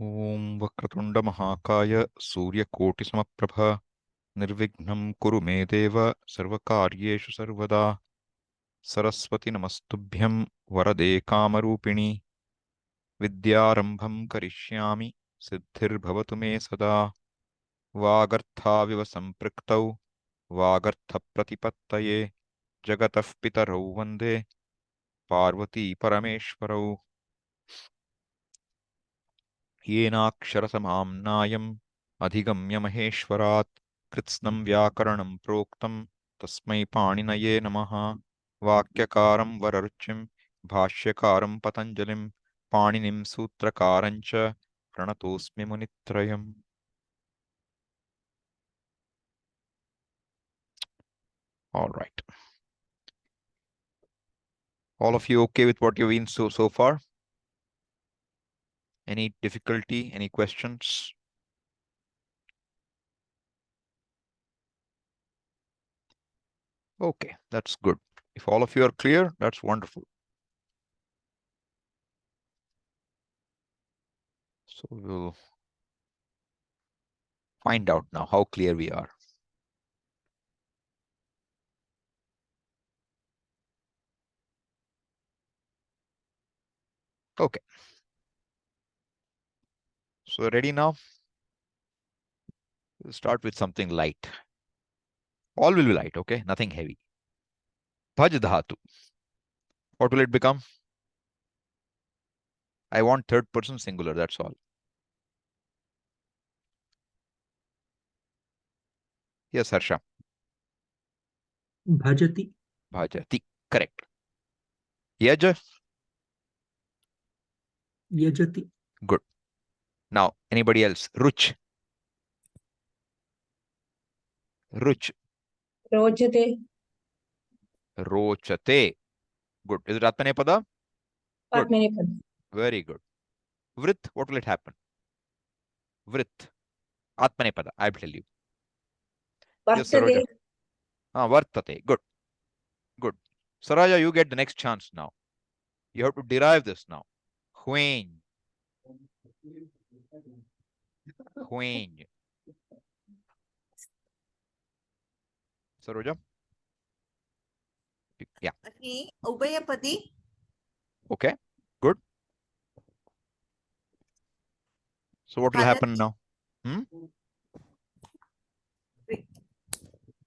ॐ वक्रतुण्ड महाकाय सूर्यकोटिसमप्रभा निर्विघ्नं कुरु मे देव सर्वकार्येषु सर्वदा सरस्वति नमस्तुभ्यं वरदे कामरूपिणि विद्यारम्भं करिष्यामि सिद्धिर्भवतु मे सदा वागर्थाविव सम्पृक्तौ वागर्थप्रतिपत्तये जगतः पितरौ वन्दे पार्वती परमेश्वरौ येनाक्षरसमाम्नायम् अधिगम्य महेश्वरात् कृत्स्नं व्याकरणं प्रोक्तं तस्मै पाणिनये नमः। वाक्यकारं वररुचिं भाष्यकारं पतञ्जलिं पाणिनिं सूत्रकारं च प्रणतोऽस्मि मुनित्रयम्। All right. All of you okay with what you've been so far? Any difficulty? Any questions? Okay, that's good. If all of you are clear, that's wonderful. So we'll find out now how clear we are. Okay. So ready now? We'll start with something light. All will be light, okay? Nothing heavy. Bhaj dhatu. What will it become? I want third person singular, that's all. Yes, Harsha. Bhajati. Bhajati. Correct. Yaj. Yajati. Good. Now, anybody else? Ruch. Ruch. Rojate. Rochate. Good. Is it Atmanepada? Good. Atmanepada. Very good. Vrit. What will it happen? Vrit. Atmanepada. I'll tell you. Yes, Saroja. Vartate. Good. Good. Saraja, you get the next chance now. You have to derive this now. Huen. Huen. Saroja? Yeah. Ubayapadi. Okay. Good. So what will happen now?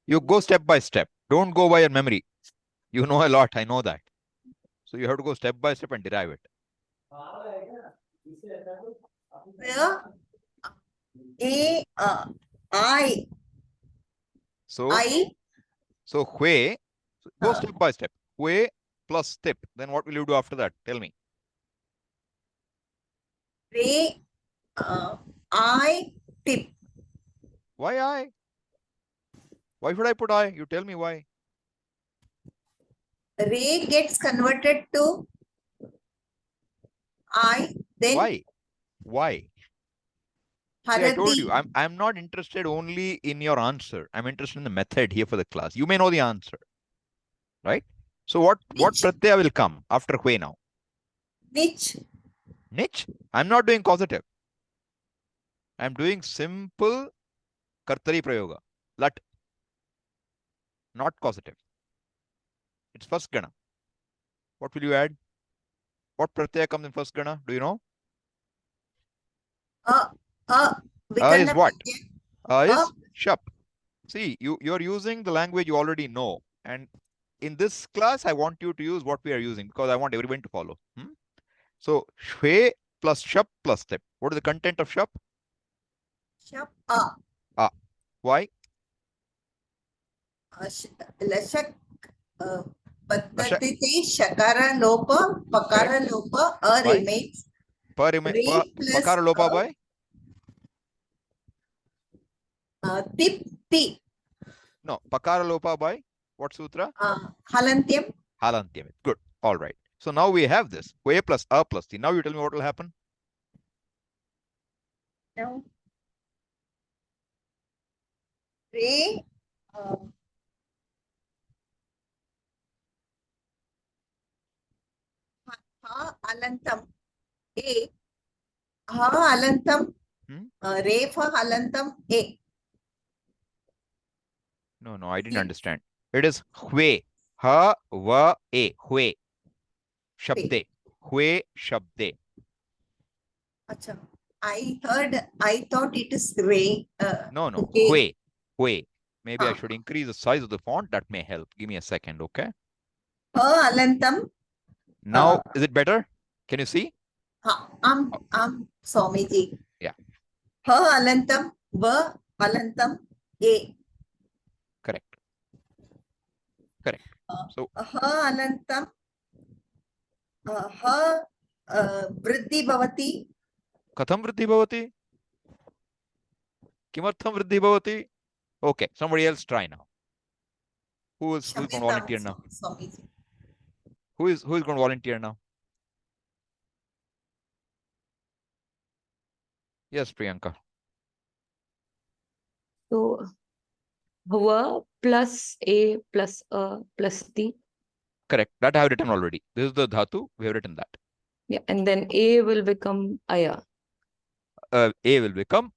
You go step by step. Don't go by your memory. You know a lot. I know that. So you have to go step by step and derive it. I. So hue. Go step by step. Hue plus step. Then what will you do after that? Tell me. Re. I. Tip. Why I? Why should I put I? You tell me why. Re gets converted to I. Then Why? Why? See, I told you, I'm not interested only in your answer. I'm interested in the method here for the class. You may know the answer, right? So what pratyaya will come after hue now? Nich. Nich? I'm not doing causative. I'm doing simple kartari prayoga. Lat. Not causative. It's first gana. What will you add? What pratyaya comes in first gana? Do you know? Is what? Is shap. See, you're using the language you already know. And in this class, I want you to use what we are using because I want everyone to follow. So, shwe plus shap plus step. What is the content of shap? Shap. Why? Lashak. Paddhatite shakara lopa, pakara lopa, remains. Pakara lopa by? Tip, ti. No, pakara lopa by what sutra? Halantyam. Halantyam. Good. All right. So now we have this. Hue plus a plus t. Now you tell me what will happen. No. Re. Alantam. A. Ha halantam. Hmm? Ref halantam A. No, I didn't See? understand. It is hwe. Ha, va, a. Hwe. Shabde. Hwe, shabde. Acha. I thought it is Ray. No, Okay. hwe. Hwe. Maybe I Ha. should increase the size of the font. That may help. Give me a second, okay? Ha halantam. Now, is it better? Can you see? Ha. Swamiji. Yeah, Ha halantam. Va halantam A. correct. Correct. So, Ha halantam. Ha vriddhi bhavati. katham vriddhi bhavati? Kimartham vriddhi bhavati? Okay, somebody else try now. Who's going to volunteer now? Swamiji. Who's going to volunteer now? Yes, Priyanka. So, hwa plus a plus a plus the. Correct. That I have written already. This is the dhatu. We have written that. Yeah, and then a will become aya. A will become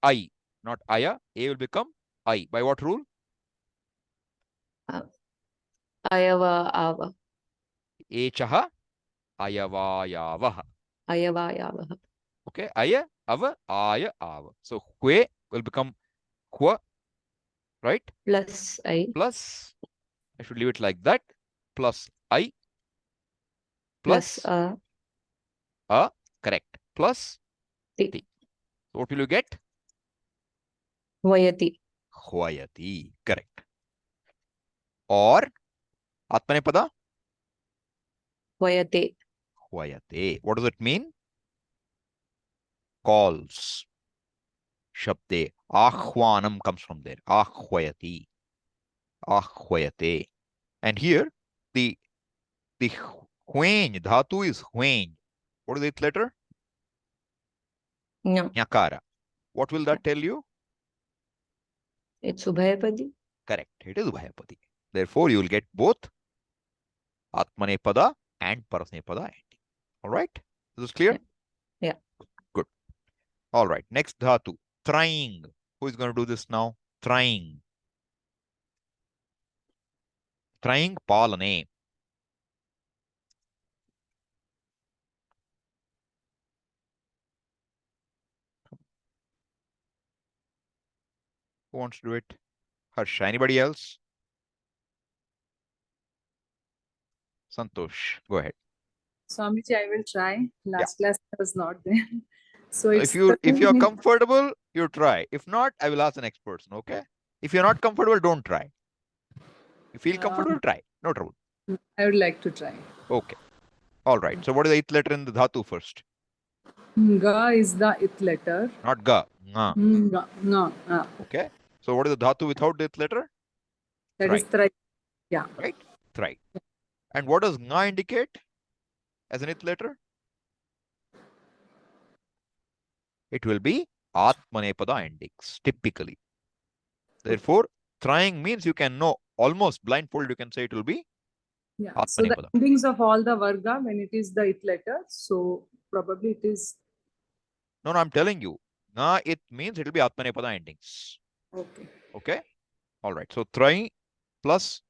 I, not aya. A will become I. By what rule? Ayava ava. Echaha ayavayavaha. Ayavayavaha. Okay. Aya, ava, aya, ava. So hwe will become hwa, right? Plus I. Plus, I should leave it like that. Plus I. Plus A. Correct. Plus Ti. T. So what will you get? Vayati. Hwayati. Correct. Or Atmanepada? Vayate. Hwayate. What does it mean? Calls. Shabde. Ahwanam comes from there. Ahwayati. Ahwayate. And here, the hweny, dhatu is hweny. What is its letter? No, Nyakara. What will that tell you? it's Ubhayapadi. Correct. It is Ubhayapadi. Therefore, you will get both Atmanepada and Parasnepada ending. All right? Is this clear? Yeah. Good. All right. Next dhatu. Trying. Who is going to do this now? Trying. Trying palane. Who wants to do it? Harsha. Anybody else? Santosh. Go ahead. Swamiji, I will try. Last class I was not there. So If it's you're comfortable, you try. If not, I will ask the next person, okay? If you're not comfortable, don't try. You feel comfortable, try. No trouble. I would like to try. Okay. All right. So what is the eighth letter in the dhatu first? Ga is the ith letter. Not ga. Nga. Ga, nga, Okay. So what is the dhatu without the eighth letter? That is try. Yeah. Right? Thri. And what does nga indicate as an eighth letter? It will be Atmanepada endings, typically. Therefore, trying means you can know almost blindfold, you can say it will be Yeah. So the Atmanepada. endings of all the varga when it is the ith letter, so probably it is. No, I'm telling you. Nga, it means it will be Atmanepada endings. Okay. Okay? All right. So, try plus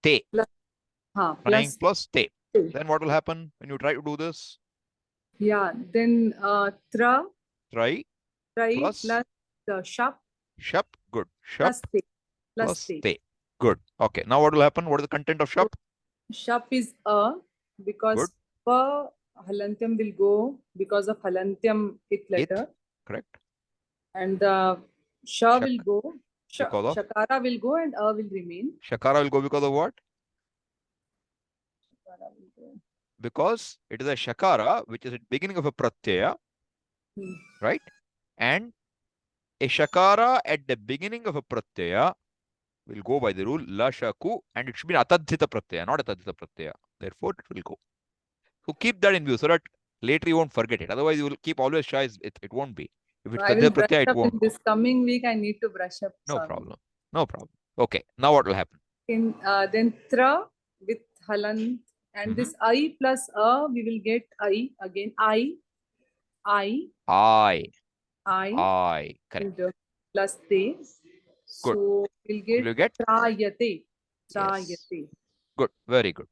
te. Trying plus te. Then what will happen when you try to do this? Yeah. Then tra. Try Plus shap. Shap. Good. Shap Plus te. Good. Okay. Now what will happen? What is the content of shap? Shap is because pa halantyam will go because of halantyam ith letter. Correct. And the sha will go. Because of? Shakara will go and will remain. Shakara will go because of what? Shakara will go. Because it is a shakara which is at the beginning of a pratyaya, right? And a shakara at the beginning of a pratyaya will go by the rule la shaku, and it should be an atadhita pratyaya, not atadhita pratyaya. Therefore, it will go. So keep that in view so that later you won't forget it. Otherwise, you will keep always shy. It won't be. If it's I will brush pratyaya, it up won't. in this coming week. I need to brush up. No problem. No problem. Okay. Now what will happen? In then tra with halant and this I plus we will get I again I. I correct. and plus te. Good. So we'll get Will you get? trayate. Yes. Trayate. Good. Very good.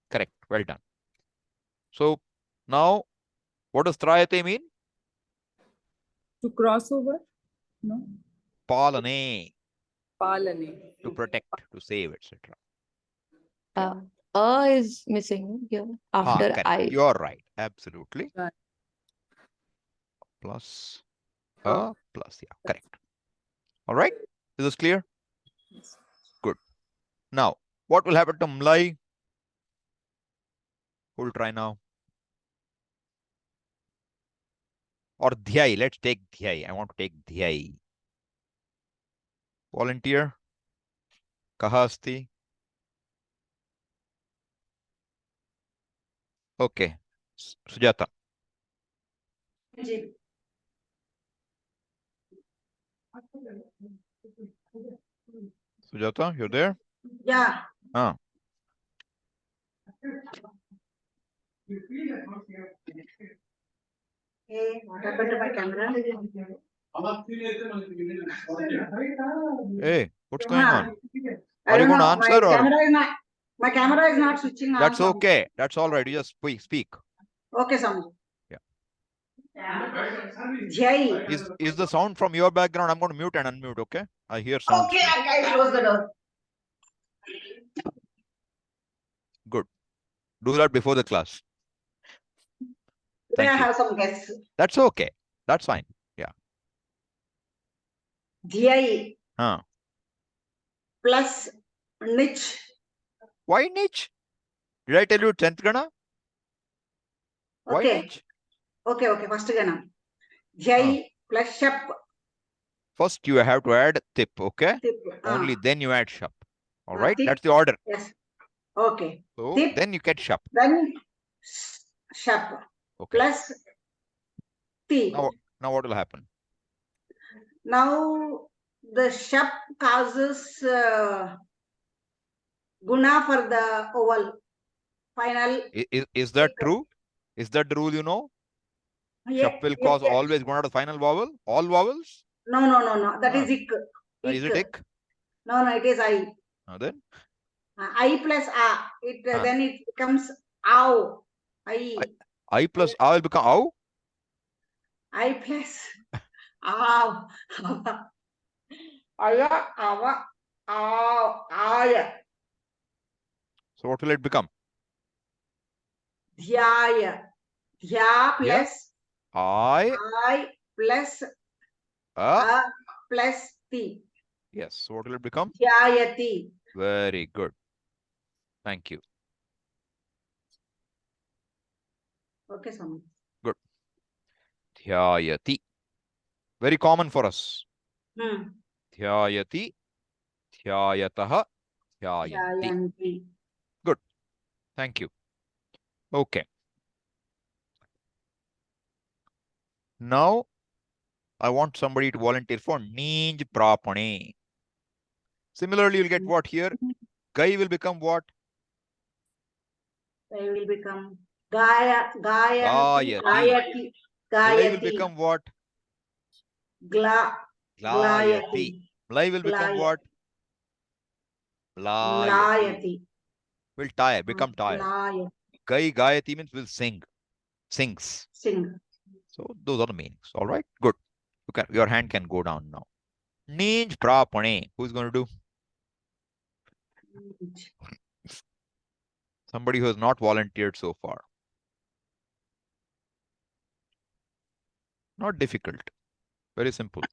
Correct. Well done. So now, what does trayate mean? To cross over? No. Palane, Palane. to protect, to save, etc. Is missing here after Correct. I. You are right. Absolutely. Right. Plus Oh. plus. Yeah, correct. All right. Is this clear? Yes. Good. Now, what will happen to mlai? Who will try now? Or dhyai. Let's take dhyai. I want to take dhyai. Volunteer. Kaha asti? Okay. Sujata. Sujata, you're there? Yeah. Ah. Hey, what happened to my camera? Hey, what's going on? I Are you don't going to know. answer or? My camera is not switching on. That's okay. That's all right. You just speak. Okay, Swami. Yeah. Jai. Is the sound from your background? I'm going to mute and unmute, okay? I hear sounds. Okay, I close the door. Good. Do that before the class. Today I Thank you. have some guests. That's okay. That's fine. Yeah. Jai Huh. plus niche. Why niche? Did I tell you 10th gana? Why Okay. niche? Okay. First gana. Jai plus shap. First, you have to add tip, okay? Tip. Only then you add shap. All right? Tip. That's the order. Yes. Okay. So Tip. then you get shap. Then shap. Okay. Plus T. Now what will happen? Now the shap causes guna for the vowel. Final. Is that true? Is that the rule you know? Shap will cause always guna to the final vowel? All vowels? No. That is ik. Is it ik? No, it is I. Then? I plus a. Then it becomes ow. I plus a will become ow? I plus ow. Aya, awa, ow, aya. So what will it become? Dhyaya. Dhya plus I plus a plus ti. Yes. So what will it become? Dhyayati. Very good. Thank you. Okay, Swami. Good. Dhyayati. Very common for us. Dhyayati, dhyayataha, dhyayanti. Dhyayanti. Good. Thank you. Okay. Now, I want somebody to volunteer for Ninj Prapane. Similarly, you'll get what here? Gai will become what? They will become Gayanti. Gayati. Glai will become what? Glayati. Mlai will become what? Mlayati. Will tire, become tired. Gai Gayati means will sing. Sings. So those are the meanings. All right. Good. Your hand can go down now. Ninj Prapane. Who's going to do? Somebody who has not volunteered so far. Not difficult. Very simple.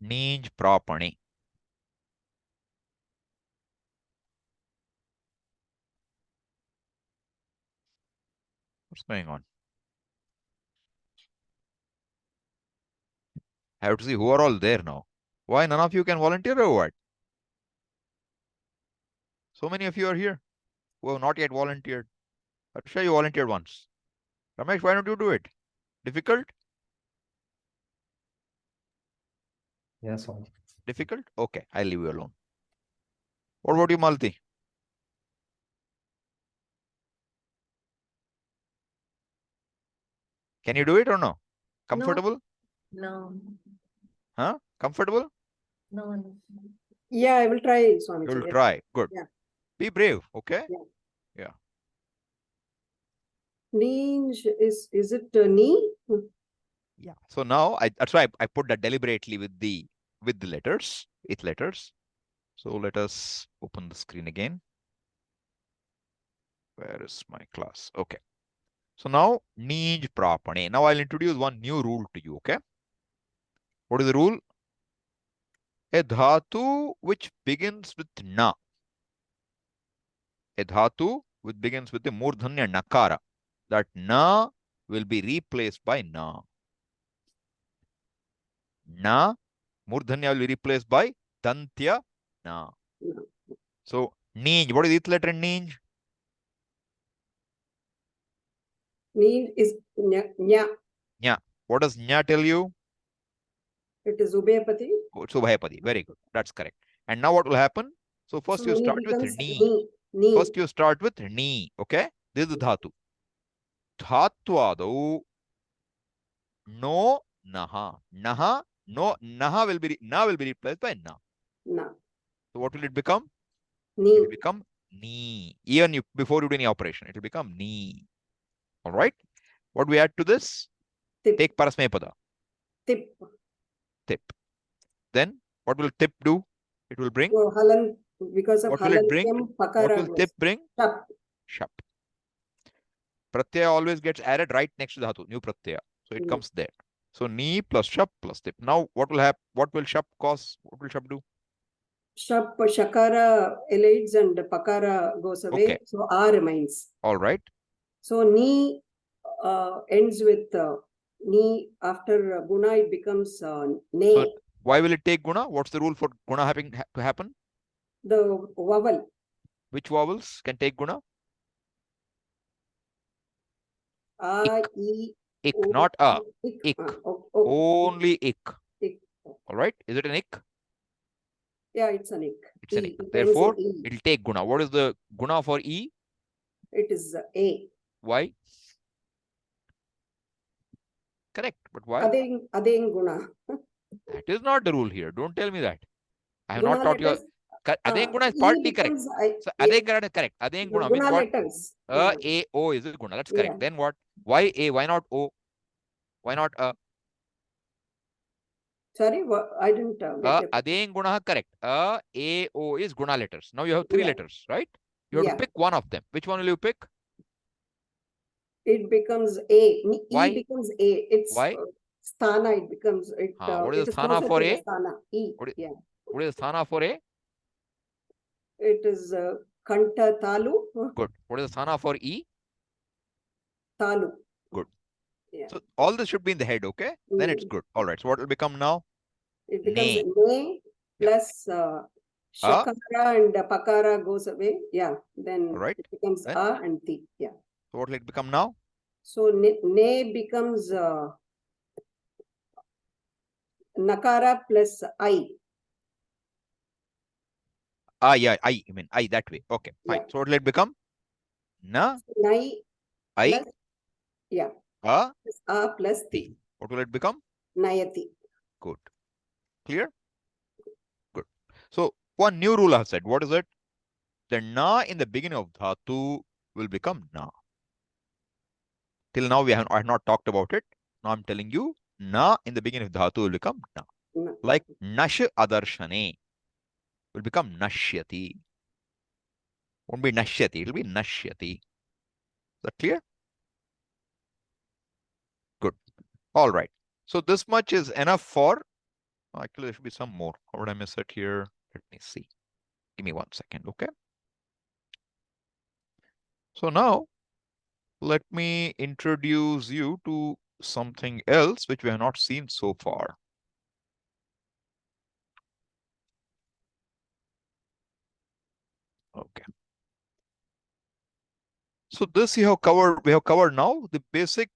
Ninj Prapane. What's going on? I have to see who are all there now. Why none of you can volunteer or what? So many of you are here who have not yet volunteered. Harsha, you volunteered once. Ramesh, why don't you do it? Difficult? Yes, sir. Difficult? Okay, I'll leave you alone. What about you, Malti? Can you do it or no? Comfortable? No. Huh? Comfortable? No. Yeah, I will try, Swamiji. You'll Yes. try. Good. Yeah. Be brave, okay? Ninj is it knee? Yeah. So now that's why I put that deliberately with the letters, with letters. So let us open the screen again. Where is my class? Okay. So now Ninj Prapane. Now I'll introduce one new rule to you, okay? What is the rule? A dhatu which begins with na. A dhatu which begins with the murdhanya nakara. That na will be replaced by na. Na, murdhanya will be replaced by dantya na. No. So Ninj, what is its letter in Ninj? Ninj is nya. Nya. What does nya tell you? It is Ubhayapati. Oh, Subhayapadi. Very good. That's correct. And now what will happen? So first So you ni start with becomes ni. Ni. First you start with ni. Okay? This is the dhatu. Dhatvadau no naha. Naha. No, naha will be na will be replaced by na. Na. So what will it become? Ni. It will become ni. Even before you do any operation, it will become ni. All right. What we add to this? Tip. Take parasmepada. Tip. Tip. Then what will tip do? It will bring. So halan, because of What will it bring? halantyam What pakara will goes. tip bring? Shap. Shap. Pratyaya always gets added right next to dhatu, new pratyaya. So it Mm. comes there. So ni plus shap plus tip. Now what will happen? What will shap cause? What will shap do? Shap, shakara elides and pakara goes away. Okay. So a remains. All right. So ni ends with ni. After guna it becomes ne. So why will it take guna? What's the rule for guna to happen? The vowel. Which vowels can take guna? A, I, Ik, O, not a. Ik. Ik. Okay. Only ik. Ik. All right. Is it an ik? Yeah, it's an ik. It's an E. ik. It ends Therefore, in E. it will take guna. What is the guna for e? It is A. Why? Correct. But why? Adeng guna. That is not the rule here. Don't tell me that. I have Guna not taught you. letters. Adeng guna is E partly correct. becomes So adeng is correct. Adeng guna means guna what? letters. A, O is a guna. That's correct. Yeah. Then what? Why A? Why not O? Why not a? Sorry, I didn't get it. Adeng guna correct. A, O is guna letters. Now you have three Yeah. letters, right? You have Yeah. to pick one of them. Which one will you pick? It becomes A. Why? E becomes A. It's Why? sthana. It becomes it. What is It the is sthana closer for to the A? sthana. E. What is- Yeah. What is the sthana for A? It is kanta talu. Good. What is the sthana for E? Talu. Good. Yeah. So all this should be in the head, okay? Then it's Mm. good. All right. So what will become now? It becomes Ne. ne Yeah. plus shakara and pakara goes away. Yeah. Then All right. it becomes Then? a and ti. Yeah. So what will it become now? So ne becomes nakara plus I. Yeah, I mean I that way. Okay, fine. Yeah. So what will it become? Na, Nai I, plus yeah. a, Plus a plus ti. ti. What will it become? Nayati. Good. Clear? Good. So one new rule I have said. What is it? The na in the beginning of dhatu will become na. Till now I have not talked about it. Now I'm telling you, na in the beginning of dhatu will become na. Na. Like nash adarshane will become nashyati. Won't be nashyati, it will be nashyati. Is that clear? Good. All right. So this much is enough for, actually there should be some more. How would I miss it here? Let me see. Give me 1 second, okay? So now let me introduce you to something else which we have not seen so far. Okay. So this we have covered now the basic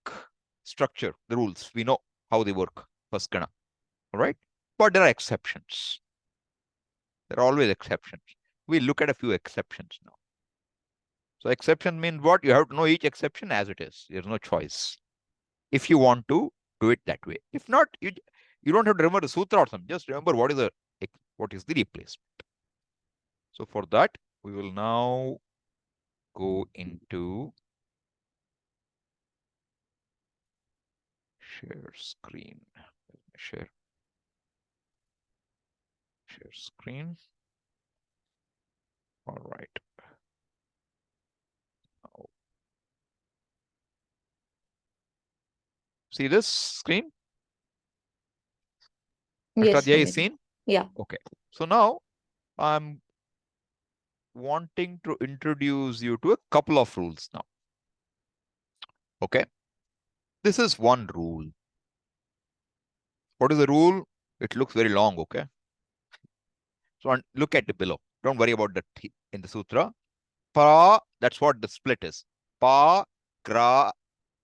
structure, the rules. We know how they work, first gana. All right. But there are exceptions. There are always exceptions. We look at a few exceptions now. So exception means what? You have to know each exception as it is. There's no choice. If you want to do it that way. If not, you don't have to remember the sutra or something. Just remember what is the replacement. So for that, we will now go into share screen. Share screen. All right. Now, see this screen? Yes, Ashtadhyayi is Guruji. seen? Yeah. Okay. So now I'm wanting to introduce you to a couple of rules now. Okay. This is one rule. What is the rule? It looks very long, okay? So look at the below. Don't worry about the in the sutra. Pa, that's what the split is. Pa, gra,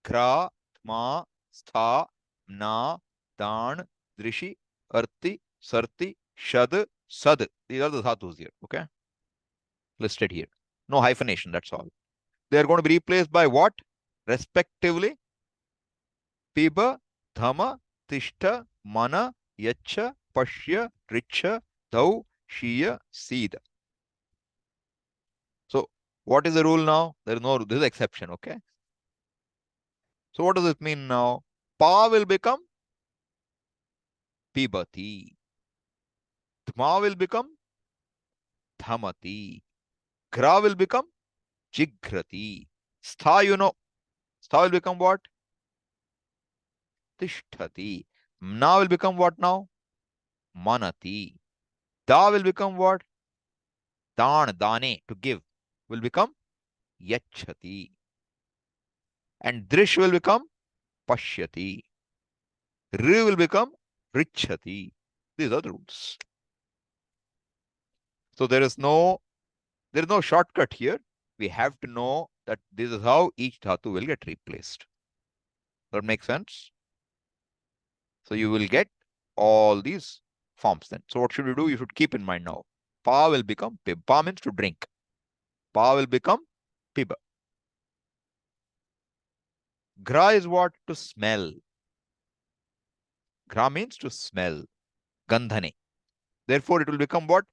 kra, ma, stha, na, dan, drishi, arti, sarti, shad, sad. These are the dhatus here, okay? Listed here. No hyphenation, that's all. They are going to be replaced by what? Respectively, piba, dhama, tishta, mana, yacha, pashya, richa, dhau, shiya, seed. So what is the rule now? There is no, this is exception, okay? So what does it mean now? Pa will become pibati. Dhma will become dhamati. Gra will become jigrati. Stha, you know, stha will become what? Tishtati. Na will become what now? Manati. Da will become what? Dan, dane, to give, will become yachati. And drish will become pashyati. Ri will become richati. These are the rules. So there is no shortcut here. We have to know that this is how each dhatu will get replaced. That makes sense? So you will get all these forms then. So what should you do? You should keep in mind now. Pa will become pib. Pa means to drink. Pa will become pib. Gra is what? To smell. Gra means to smell. Gandhane. Therefore, it will become what?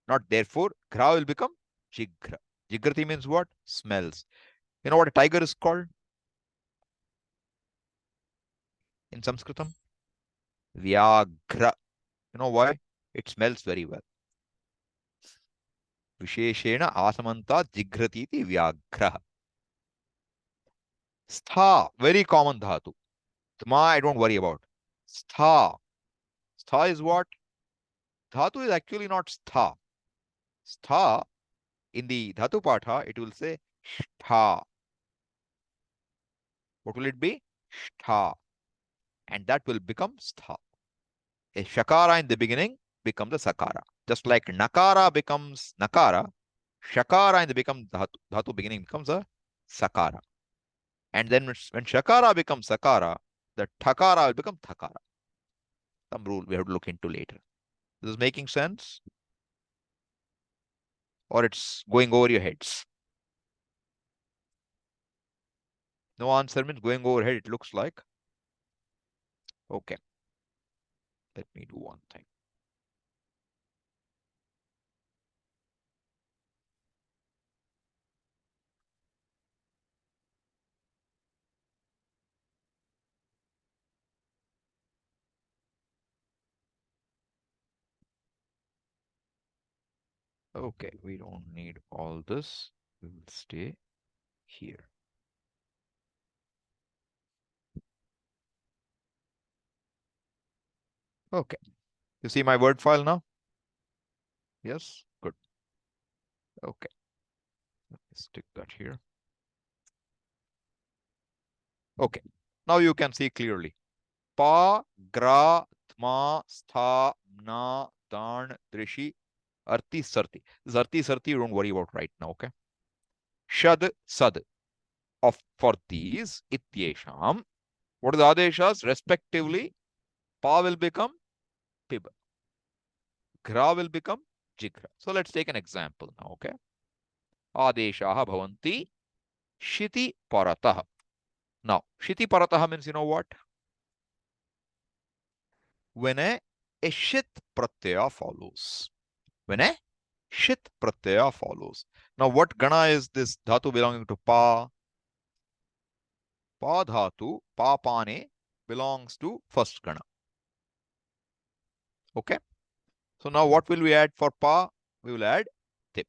Not therefore. Gra will become jigra. Jigrati means what? Smells. You know what a tiger is called in Sanskritam? Vyagra. You know why? It smells very well. Visheshena asamanta jigrati iti vyagra. Stha, very common dhatu. Tma, I don't worry about. Stha. Stha is what? Dhatu is actually not stha. Stha, in the dhatu patha, it will say shtha. What will it be? Shtha. And that will become stha. A shakara in the beginning becomes a sakara. Just like nakara becomes nakara, shakara in the dhatu beginning becomes a sakara. And then when shakara becomes sakara, the thakara will become thakara. Some rule we have to look into later. This is making sense? Or it's going over your heads? No answer means going over head, it looks like. Okay. Let me do one thing. Okay, we don't need all this. We will stay here. Okay. You see my word file now? Yes? Good. Okay. Let me stick that here. Okay. Now you can see clearly. Pa, gra, thma, stha, na, dan, drishi, arti, sarti. This arti, sarti, you don't worry about right now, okay? Shad, sad. For these, ityesham. What are the adeshas? Respectively, pa will become pib. Gra will become jigra. So let's take an example now, okay? Adeshaha bhavanti shiti paratah. Now, shiti paratah means, you know what? when a shit pratyaya follows. When a shit pratyaya follows. Now, what gana is this dhatu belonging to pa? Pa dhatu, pa pane, belongs to first gana. Okay. So now what will we add for pa? We will add tip.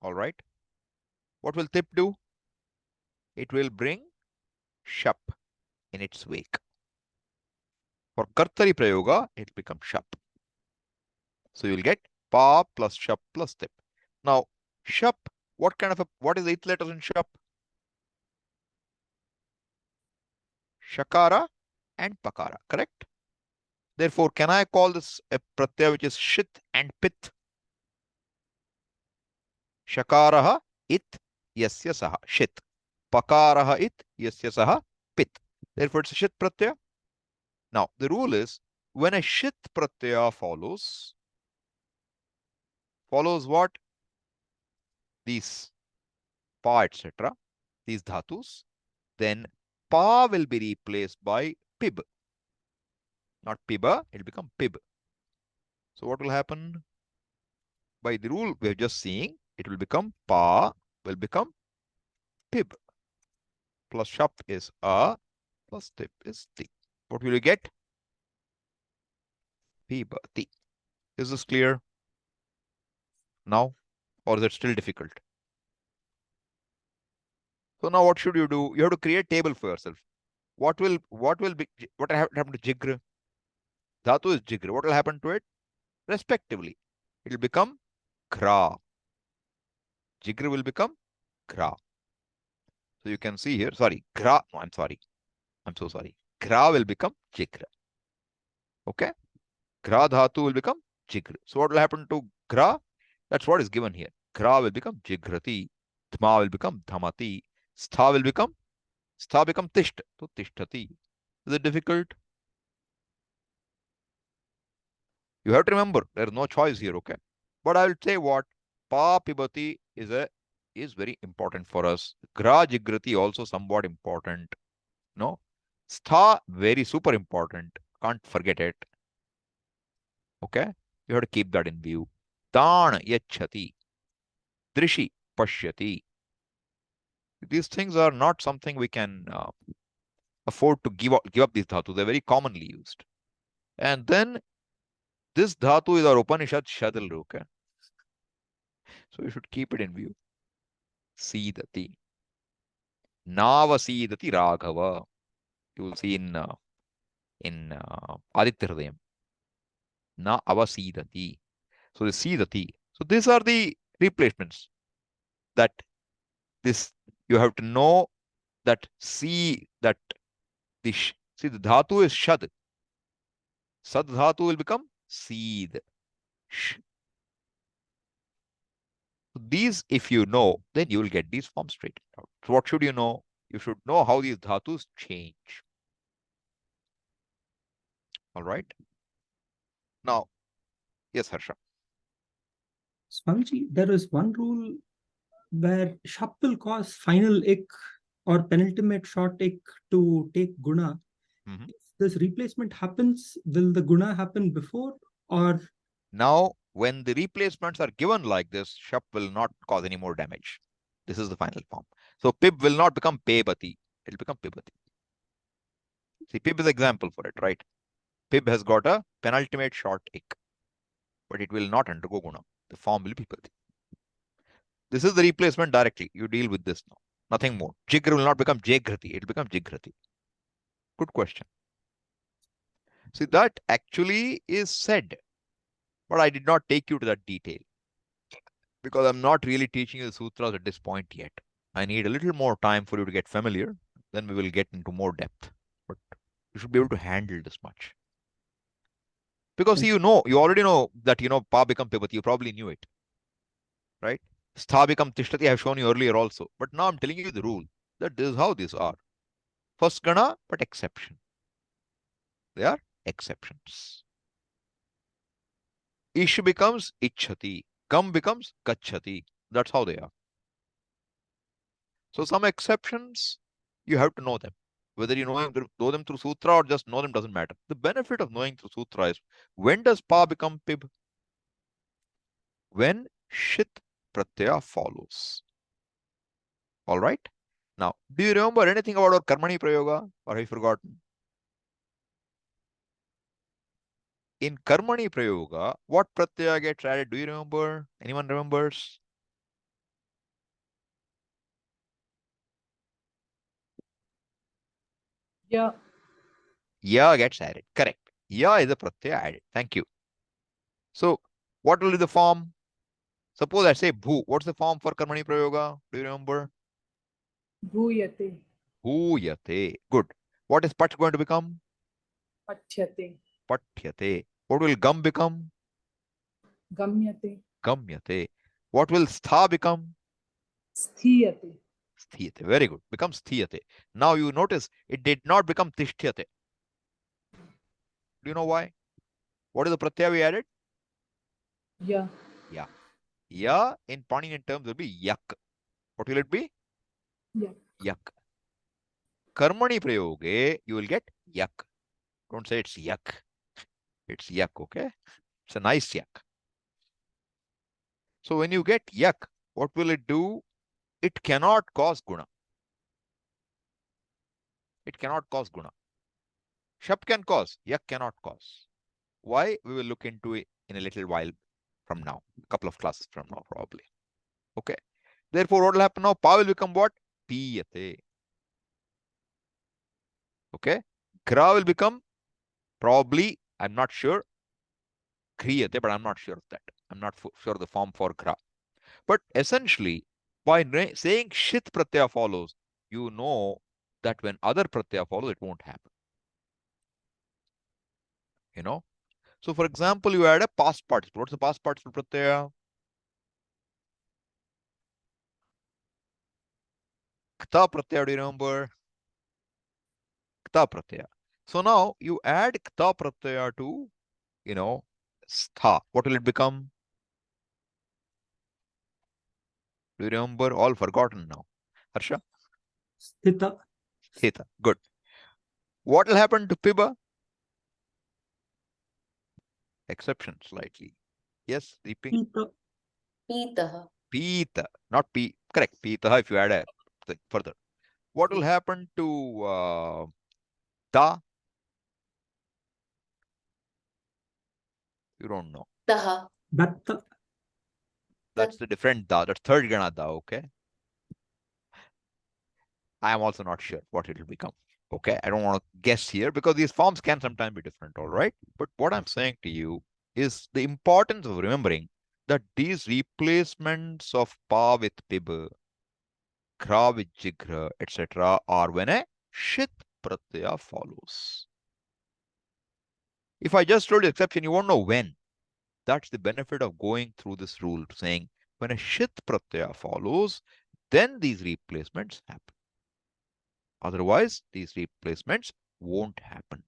All right. What will tip do? It will bring shap in its wake. For kartari prayoga, it becomes shap. So you'll get pa plus shap plus tip. Now, shap, what is the eighth letter in shap? Shakara and pakara, correct? Therefore, can I call this a pratyaya which is shit and pit? Shakaraha it yasya saha shit. Pakaraha it yasya saha pit. Therefore, it's a shit pratyaya. Now, the rule is when a shit pratyaya follows what? These pa, etc., these dhatus, then pa will be replaced by pib. Not piba, it will become pib. So what will happen? By the rule we are just seeing, it will become pa will become pib. Plus shap is a, plus tip is ti. What will you get? Pibati. Is this clear now? Or is it still difficult? So now what should you do? You have to create a table for yourself. What will happen to jigra? Dhatu is jigra. What will happen to it? Respectively, it will become kra. Jigra will become kra. So you can see here, sorry, gra. No, I'm sorry. I'm so sorry. Gra will become jigra. Okay? Gra dhatu will become jigra. So what will happen to gra? That's what is given here. Gra will become jigrati. Dhma will become dhamati. Stha become tisht. So tishtati. Is it difficult? You have to remember, there is no choice here, okay? But I will say what? Pa pibati is very important for us. Gra jigrati also somewhat important. No? Stha very super important. Can't forget it. Okay? You have to keep that in view. Tan yachati. Drishi pashyati. These things are not something we can afford to give up these dhatus. They're very commonly used. And then this dhatu is our Upanishad Shadal, okay? So you should keep it in view. Sidati. Navasidati Raghava. You will see in Aditya Hridayam. Na avasidati. So the sidati. So these are the replacements that you have to know that see that the dhatu is shad. Sad dhatu will become seed. Sh. So these, if you know, then you will get these forms straightened out. So what should you know? You should know how these dhatus change. All right. Now, yes, Harsha. Swamiji, there is one rule where shap will cause final ik or penultimate short ik to take guna. Mhm. If this replacement happens, will the guna happen before or? Now, when the replacements are given like this, shap will not cause any more damage. This is the final form. So pib will not become pebati. It will become pibati. See, pib is example for it, right? Pib has got a penultimate short ik, but it will not undergo guna. The form will be pibati. This is the replacement directly. You deal with this now. Nothing more. Jigra will not become jagrati. It will become jigrati. Good question. See, that actually is said, but I did not take you to that detail because I'm not really teaching you the sutras at this point yet. I need a little more time for you to get familiar. Then we will get into more depth. But you should be able to handle this much. Because see, you already know that, pa become pibati. You probably knew it. Right? Stha become tishtati. I have shown you earlier also. But now I'm telling you the rule that this is how these are. First gana, but exception. They are exceptions. Ish becomes ichhati. Gam becomes gachhati. That's how they are. So some exceptions, you have to know them. Whether you know them through sutra or just know them doesn't matter. The benefit of knowing through sutra is, when does pa become pib? When shit pratyaya follows. All right. Now, do you remember anything about our karmani prayoga, or have you forgotten? In karmani prayoga, what pratyaya gets added? Do you remember? Anyone remembers? Yeah. Ya gets added. Correct. Ya is a pratyaya added. Thank you. So, what will be the form? Suppose I say bhu. What's the form for karmani prayoga? Do you remember? Bhuyate. Bhuyate. Good. What is pat going to become? Pathyate. Pathyate. What will gam become? Gamyate. Gamyate. What will stha become? Sthiyate. Sthiyate. Very good. Becomes sthiyate. Now you notice it did not become tishtyate. Do you know why? What is the pratyaya we added? Yeah. Ya. Ya in Paninian terms will be yak. What will it be? Yeah. Yak. Karmani prayoge, you will get yak. Don't say it's yak. It's yak, okay? It's a nice yak. So when you get yak, what will it do? It cannot cause guna. It cannot cause guna. Shap can cause, yak cannot cause. Why? We will look into it in a little while from now, a couple of classes from now, probably. Okay. Therefore, what will happen now? Pa will become what? Piyate. Okay. Gra will become probably, I'm not sure, kriyate, but I'm not sure of that. I'm not sure of the form for gra. But essentially, by saying shit pratyaya follows, you know that when other pratyaya follows, it won't happen. You know? So, for example, you add a past participle. What's the past participle pratyaya? Kta pratyaya, do you remember? Kta pratyaya. So now you add kta pratyaya to, stha. What will it become? Do you remember? All forgotten now. Harsha? Sthita. Sthita. Good. What will happen to piba? Exception slightly. Yes, Deepi? Pita. Pitaha. Pita. Not P. Correct. Pita if you add a thing further. What will happen to ta? You don't know. Taha. Datta. That's the different da. That's third gana da, okay? I am also not sure what it will become. Okay, I don't want to guess here because these forms can sometimes be different, all right? But what I'm saying to you is the importance of remembering that these replacements of pa with pib, kra with jigra, etc. are when a shit pratyaya follows. If I just told you exception, you won't know when. That's the benefit of going through this rule, saying when a shit pratyaya follows, then these replacements happen. Otherwise, these replacements won't happen.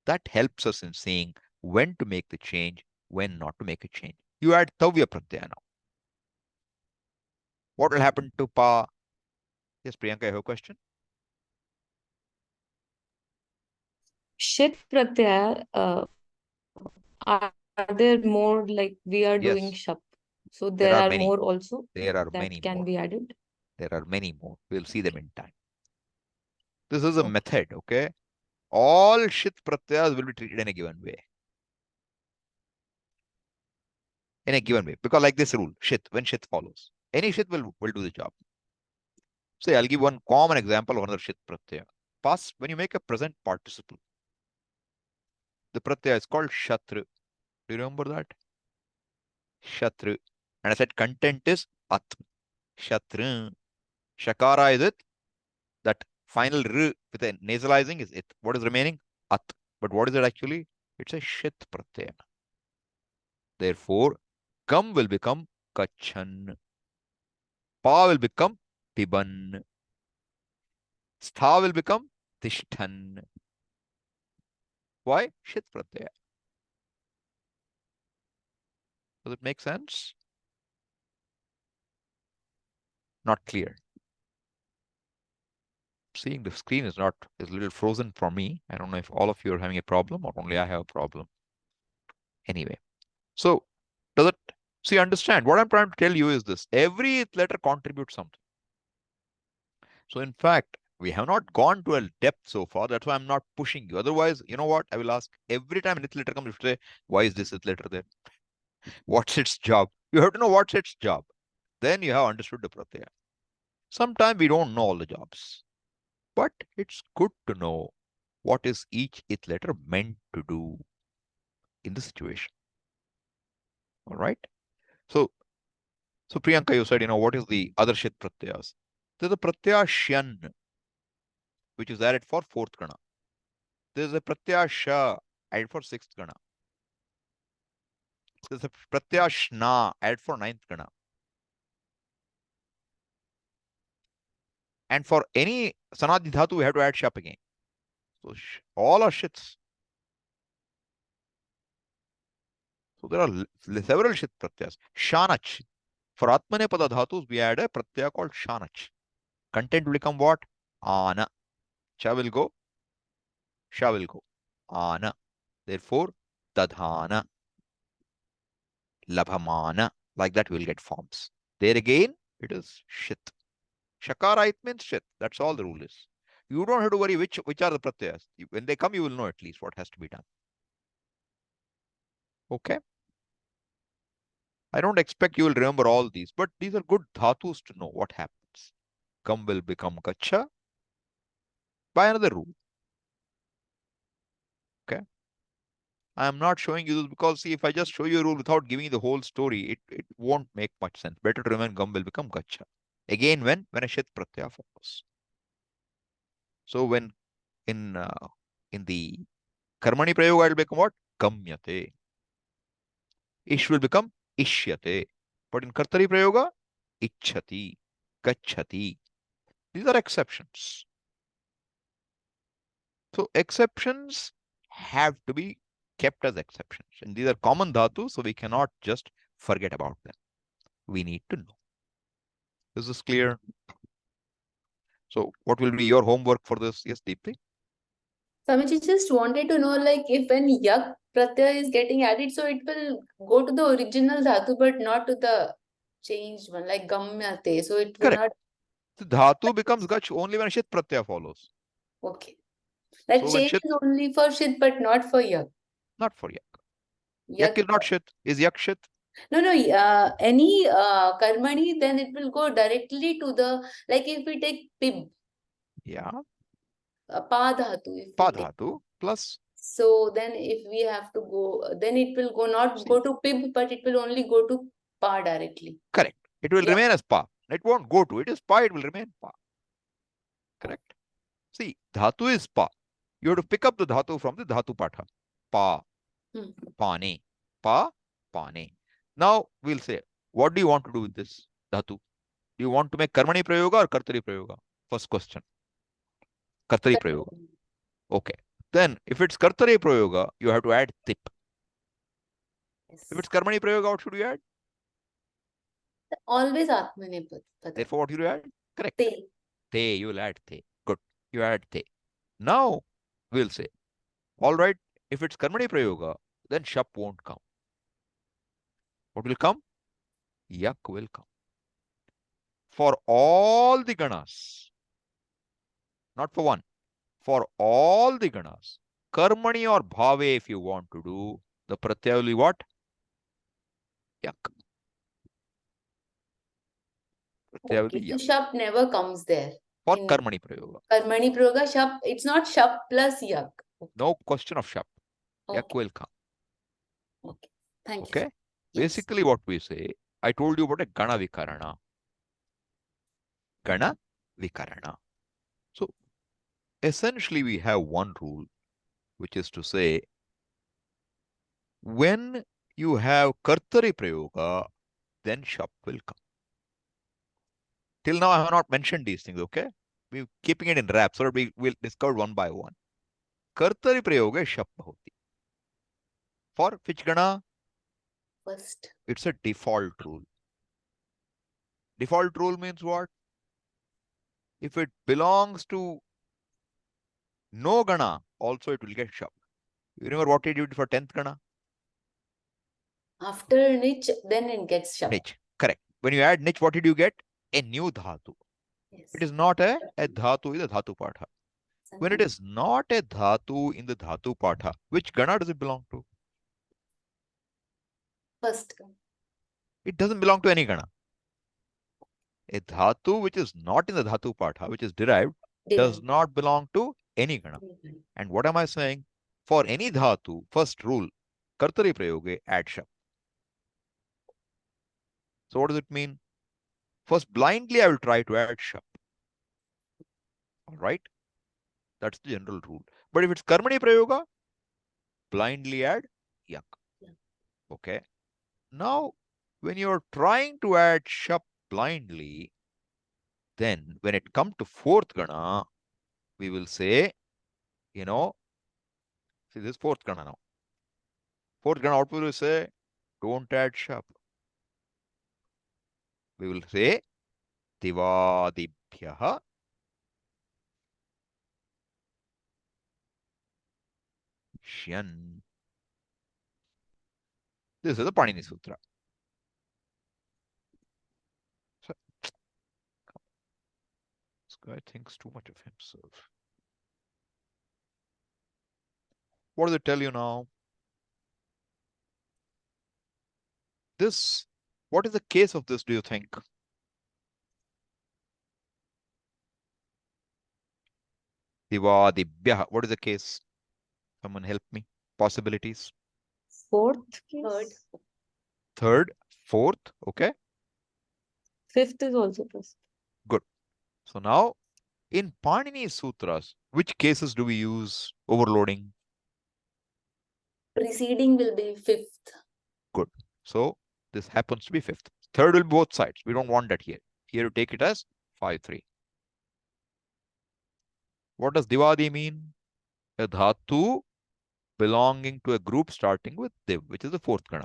That helps us in seeing when to make the change, when not to make a change. You add tavya pratyaya now. What will happen to pa? Yes, Priyanka, you have a question? Shit pratyaya, are there more like we are doing Yes, shap? So there there are are many. more also There are that many can more. be added. There are many more. We'll see them in time. This is a Okay. method, okay? All shit pratyayas will be treated in a given way. In a given way. Because like this rule, shit, when shit follows, any shit will do the job. Say, I'll give one common example of another shit pratyaya. Past, when you make a present participle, the pratyaya is called shatra. Do you remember that? Shatra. And I said content is at. Shatra. Shakara is it. That final r with a nasalizing is it. What is remaining? At. But what is it actually? It's a shit pratyaya. Therefore, kam will become kachan. Pa will become piban. Stha will become tishtan. Why? Shit pratyaya. Does it make sense? Not clear. seeing the screen is a little frozen for me. I don't know if all of you are having a problem or only I have a problem. Anyway, so does it, see, understand what I'm trying to tell you is this: every letter contributes something. So in fact, we have not gone to a depth so far. That's why I'm not pushing you. Otherwise, you know what? I will ask every time an letter comes, you say, why is this letter there? What's its job? You have to know what's its job. Then you have understood the pratyaya. Sometimes we don't know all the jobs, but it's good to know what is each it letter meant to do in the situation. All right. So Priyanka, you said, what is the other shit pratyas? There's a pratyaya shyan, which is added for fourth gana. There's a pratyaya sha added for sixth gana. There's a pratyaya shna added for ninth gana. And for any sanadhi dhatu, we have to add shap again. So all are shits. So there are several shit pratyas. Shanach. For atmane pada dhatus, we add a pratyaya called shanach. Content will become what? Ana. Cha will go. Sha will go. Ana. Therefore, dadhana. Labhamana. Like that, we will get forms. There again, it is shit. Shakara, it means shit. That's all the rule is. You don't have to worry which are the pratyayas. When they come, you will know at least what has to be done. Okay? I don't expect you will remember all these, but these are good dhatus to know what happens. Kam will become kacha by another rule. Okay? I am not showing you this because, see, if I just show you a rule without giving you the whole story, it won't make much sense. Better to remember gam will become kacha. Again, when a shit pratyaya follows. So when in the karmani prayoga, it will become what? Gamyate. Ish will become ishyate. But in kartari prayoga, ichhati, gachhati. These are exceptions. So exceptions have to be kept as exceptions. And these are common dhatus, so we cannot just forget about them. We need to know. This is clear. So what will be your homework for this? Yes, Deepti? Swamiji just wanted to know, like, if when yak pratyaya is getting added, so it will go to the original dhatu, but not to the changed one, like gamyate. So it will Correct. not. So dhatu becomes gach only when shit pratyaya follows. Okay. Like So when change shit, is only for shit, but not for yak. not for yak. Yak. Yak is not shit. Is yak shit? No, no. Any karmani, then it will go directly to the, like if we take pib, Yeah. pa dhatu. If we Pa take. dhatu plus. So then if we have to go, then it will go not go to pib, but it will only go to pa directly. Correct. It will remain as pa. It won't go to. It is pa. It will remain pa. Correct. See, dhatu is pa. You have to pick up the dhatu from the dhatu patha. Pa. Pane. Pa. Pane. Now we'll say, what do you want to do with this dhatu? Do you want to make karmani prayoga or kartari prayoga? First question. Kartari prayoga. Okay. Then if it's kartari prayoga, you have to add tip. Yes. If it's karmani prayoga, what should you add? Always atmanepada. Therefore, what should you add? Correct. Te. Te. You will add te. Good. You add te. Now we'll say, all right, if it's karmani prayoga, then shap won't come. What will come? Yak will come. For all the ganas, not for one, for all the ganas, karmani or bhave, if you want to do, the pratyaya will be what? Yak. Pratyaya will be Okay, so yak. shap never comes there. For In karmani prayoga. karmani prayoga, shap, it's not shap plus yak. Okay. No question of shap. Yak Okay. will come. Okay. Thank you. Okay. Yes. Basically, what we say, I told you about a gana vikarana. Gana vikarana. So essentially, we have one rule, which is to say, when you have kartari prayoga, then shap will come. Till now, I have not mentioned these things, okay? We're keeping it in wraps, so that we will discover one by one. Kartari prayoga is shap bahoti. For which gana? First. It's a default rule. Default rule means what? If it belongs to No gana, also it will get shap. You remember what he did for 10th gana? After nich, then it gets shap. Nich. Correct. When you add nich, what did you get? A new dhatu. Yes. It is not a dhatu in the dhatu patha. When it is not a dhatu in the dhatu patha, which gana does it belong to? First. It doesn't belong to any gana. A dhatu which is not in the dhatu patha, which is derived, does not belong to any gana. And what am I saying? For any dhatu, first rule, kartari prayoge, add shap. So what does it mean? First, blindly I will try to add shap. All right? That's the general rule. But if it's karmani prayoga, blindly add yak. Okay. Now, when you're trying to add shap blindly, then when it comes to fourth gana, we will say, see this fourth gana now. Fourth gana output will say, don't add shap. We will say, divadibhyaha shyan. This is the Panini Sutra. So, this guy thinks too much of himself. What does it tell you now? This, what is the case of this, do you think? Divadibhyaha. What is the case? Someone help me. Possibilities. Fourth Third. case. Third, fourth, okay? Fifth is also first. Good. So now, in Panini Sutras, which cases do we use overloading? Preceding will be fifth. Good. So this happens to be fifth. Third will be both sides. We don't want that here. Here you take it as 5-3. What does divadi mean? A dhatu belonging to a group starting with div, which is the fourth gana.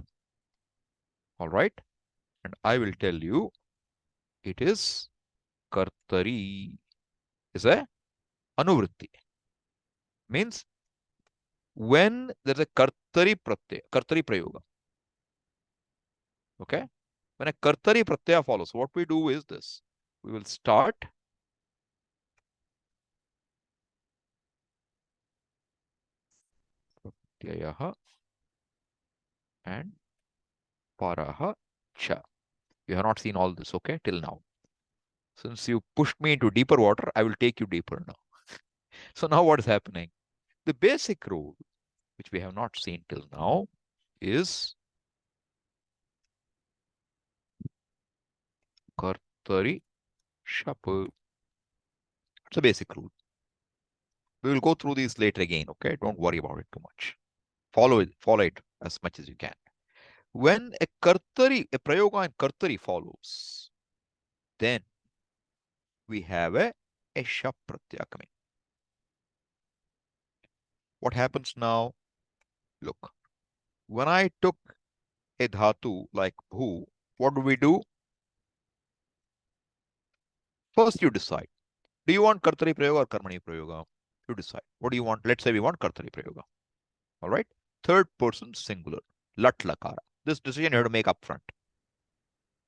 All right. And I will tell you, it is kartari, is a anuvritti. Means when there's a kartari prayoga. Okay. When a kartari pratyaya follows, what we do is this. We will start pratyayaha and paraha cha. You have not seen all this, okay, till now. Since you pushed me into deeper water, I will take you deeper now. So now what is happening? The basic rule, which we have not seen till now, is kartari shapu. It's a basic rule. We will go through these later again, okay? Don't worry about it too much. Follow it as much as you can. When a prayoga and kartari follows, then we have a shap pratyaya coming. What happens now? Look, when I took a dhatu like bhu, what do we do? First, you decide. Do you want kartari prayoga or karmani prayoga? You decide. What do you want? Let's say we want kartari prayoga. All right. Third person singular. Lat lakara. This decision you have to make upfront.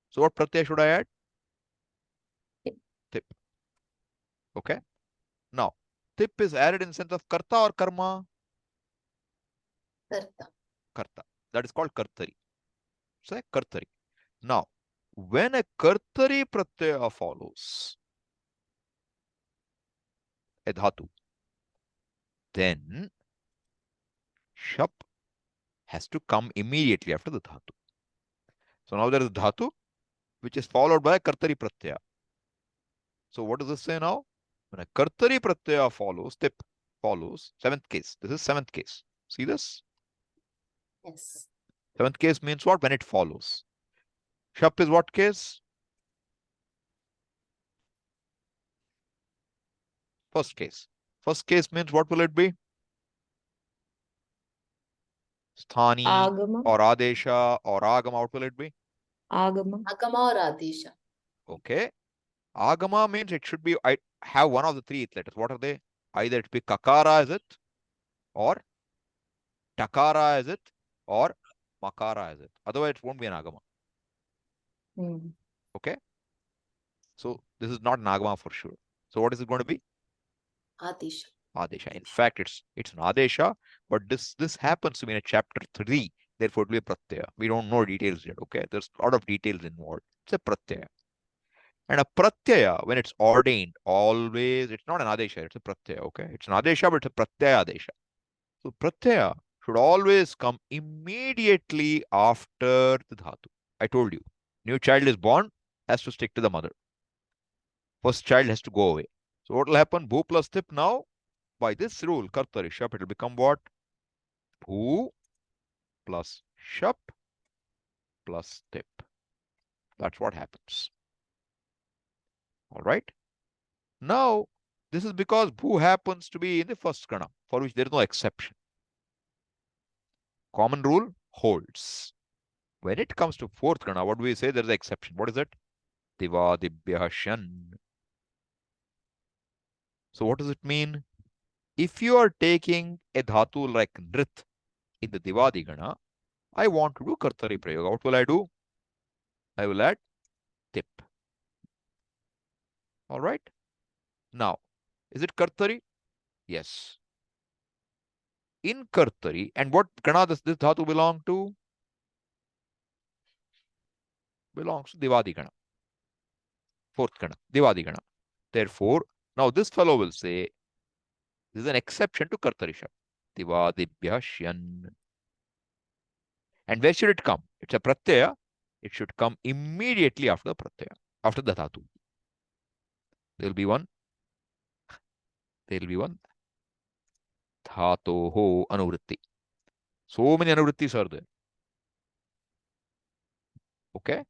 So what pratyaya should I add? Tip. Okay. Now, tip is added in the sense of karta or karma? Karta. Karta. That is called kartari. Say kartari. Now, when a kartari pratyaya follows a dhatu, then shap has to come immediately after the dhatu. So now there is a dhatu which is followed by a kartari pratyaya. So what does this say now? When a kartari pratyaya follows, tip follows, seventh case. This is seventh case. See this? Yes. Seventh case means what? When it follows. Shap is what case? First case. First case means what will it be? Sthani Agama. or Adesha or Agama, what will it be? Agama. Agama or Adesha. Okay. Agama means it should be, I have one of the three letters. What are they? Either it be kakara, is it? Or takara, is it? Or makara, is it? Otherwise, it won't be an agama. Hmm. Okay? So this is not an agama for sure. So what is it going to be? Adesha. Adesha. In fact, it's an adesha, but this happens to be in a chapter 3. Therefore, it will be a pratyaya. We don't know details yet. Okay? There's a lot of details involved. It's a pratyaya. And a pratyaya, when it's ordained, always, it's not an adesha, it's a pratyaya. Okay? It's an adesha, but it's a pratyaya adesha. So pratyaya should always come immediately after the dhatu. I told you, new child is born, has to stick to the mother. First child has to go away. So what will happen? Bhu plus tip now, by this rule, karta rishap, it will become what? Bhu plus shap plus tip. That's what happens. All right. Now, this is because bhu happens to be in the first kana, for which there is no exception. Common rule holds. When it comes to fourth kana, what do we say? There is an exception. What is it? Divadibhyah shan. So what does it mean? If you are taking a dhatu like nrit in the divadi gana, I want to do kartari prayoga. What will I do? I will add tip. All right. Now, is it kartari? Yes. In kartari, and what gana does this dhatu belong to? Belongs to divadi gana. Fourth gana, divadi gana. Therefore, now this fellow will say, this is an exception to kartari shabd. Divadibhyah shyan. And where should it come? It's a pratyaya. It should come immediately after the pratyaya, after the dhatu. There will be one. There will be one. Dhatoho anuvritti. So many anuvrittis are there. Okay?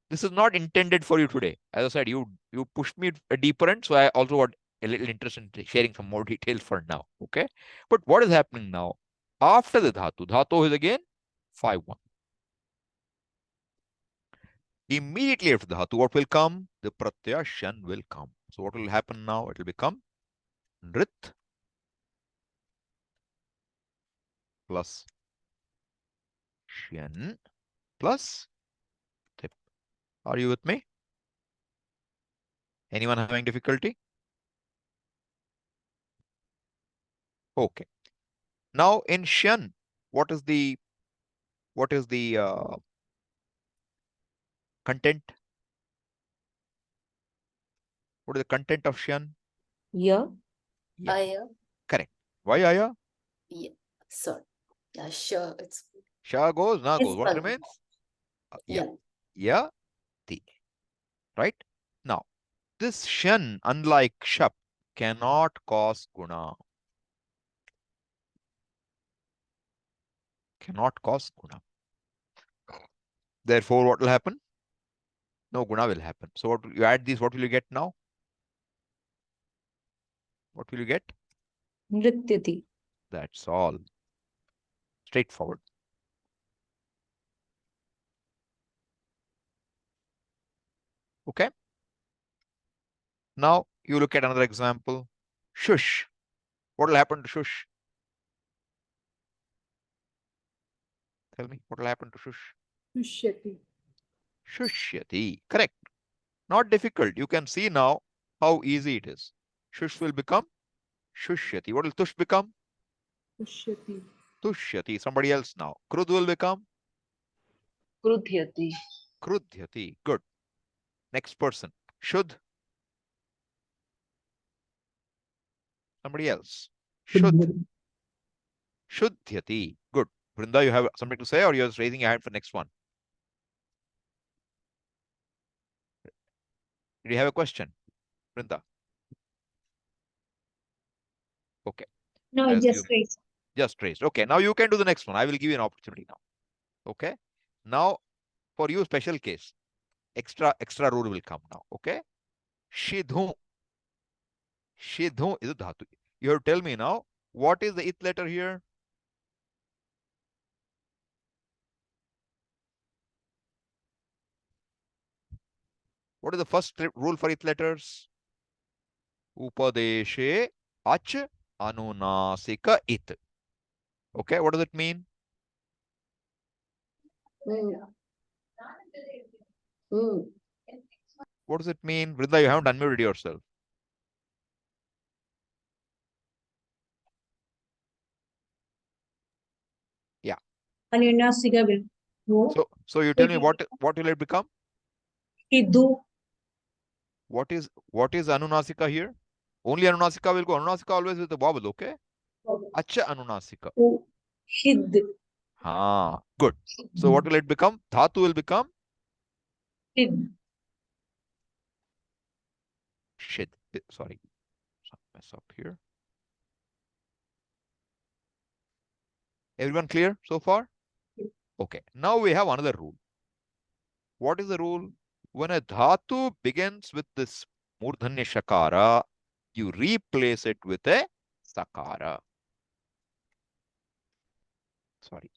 This is not intended for you today. As I said, you pushed me a deeper end, so I also got a little interest in sharing some more details for now. Okay? But what is happening now? After the dhatu is again 5-1. Immediately after the dhatu, what will come? The pratyaya shan will come. So what will happen now? It will become nrit plus shan plus tip. Are you with me? Anyone having difficulty? Okay. Now in shan, what is the content? What is the content of shan? Yeah. Yeah. Aya. Correct. Why aya? Yeah. Sorry. Yeah, sure. It's Sha goes, na Yes, goes. What sir. remains? Yeah. yeah. Ya, ti. Right? Now, this shan, unlike shap, cannot cause guna. Cannot cause guna. Therefore, what will happen? No guna will happen. So, what you add these, what will you get now? What will you get? Nrityati. That's all. Straightforward. Okay? Now, you look at another example. Shush. What will happen to shush? Tell me, what will happen to shush? Tushyati. Shushyati. Correct. Not difficult. You can see now how easy it is. Shush will become shushyati. What will tush become? Tushyati. Tushyati. Somebody else now. Krud will become Krudhyati. krudhyati. Good. Next person. Shud. Somebody else. Shud. Shudhyati. Good. Vrinda, you have something to say, or you're just raising your hand for next one? Did you have a question? Vrinda. Okay. No, I just assume raise. just raised. Okay. Now you can do the next one. I will give you an opportunity now. Okay. Now, for you, special case. Extra rule will come now. Okay. Shidhu. Shidhu is a dhatu. You have to tell me now, what is the it letter here? What is the first rule for it letters? Upadeshe ach anunasika it. Okay, what does it mean? What does it mean? Vrinda, you haven't unmuted yourself. Yeah. Anunasika will go. So you tell me what will it become? Hiddu. What is Anunasika here? Only Anunasika will go. Anunasika always with the vowel, okay? Acha Anunasika. Hid. Good. So what will it become? Dhatu will become Hid. shid. Sorry. Mess up here. Everyone clear so far? Okay. Now we have another rule. What is the rule? When a dhatu begins with this murdhanya shakara, you replace it with a sakara. Sorry.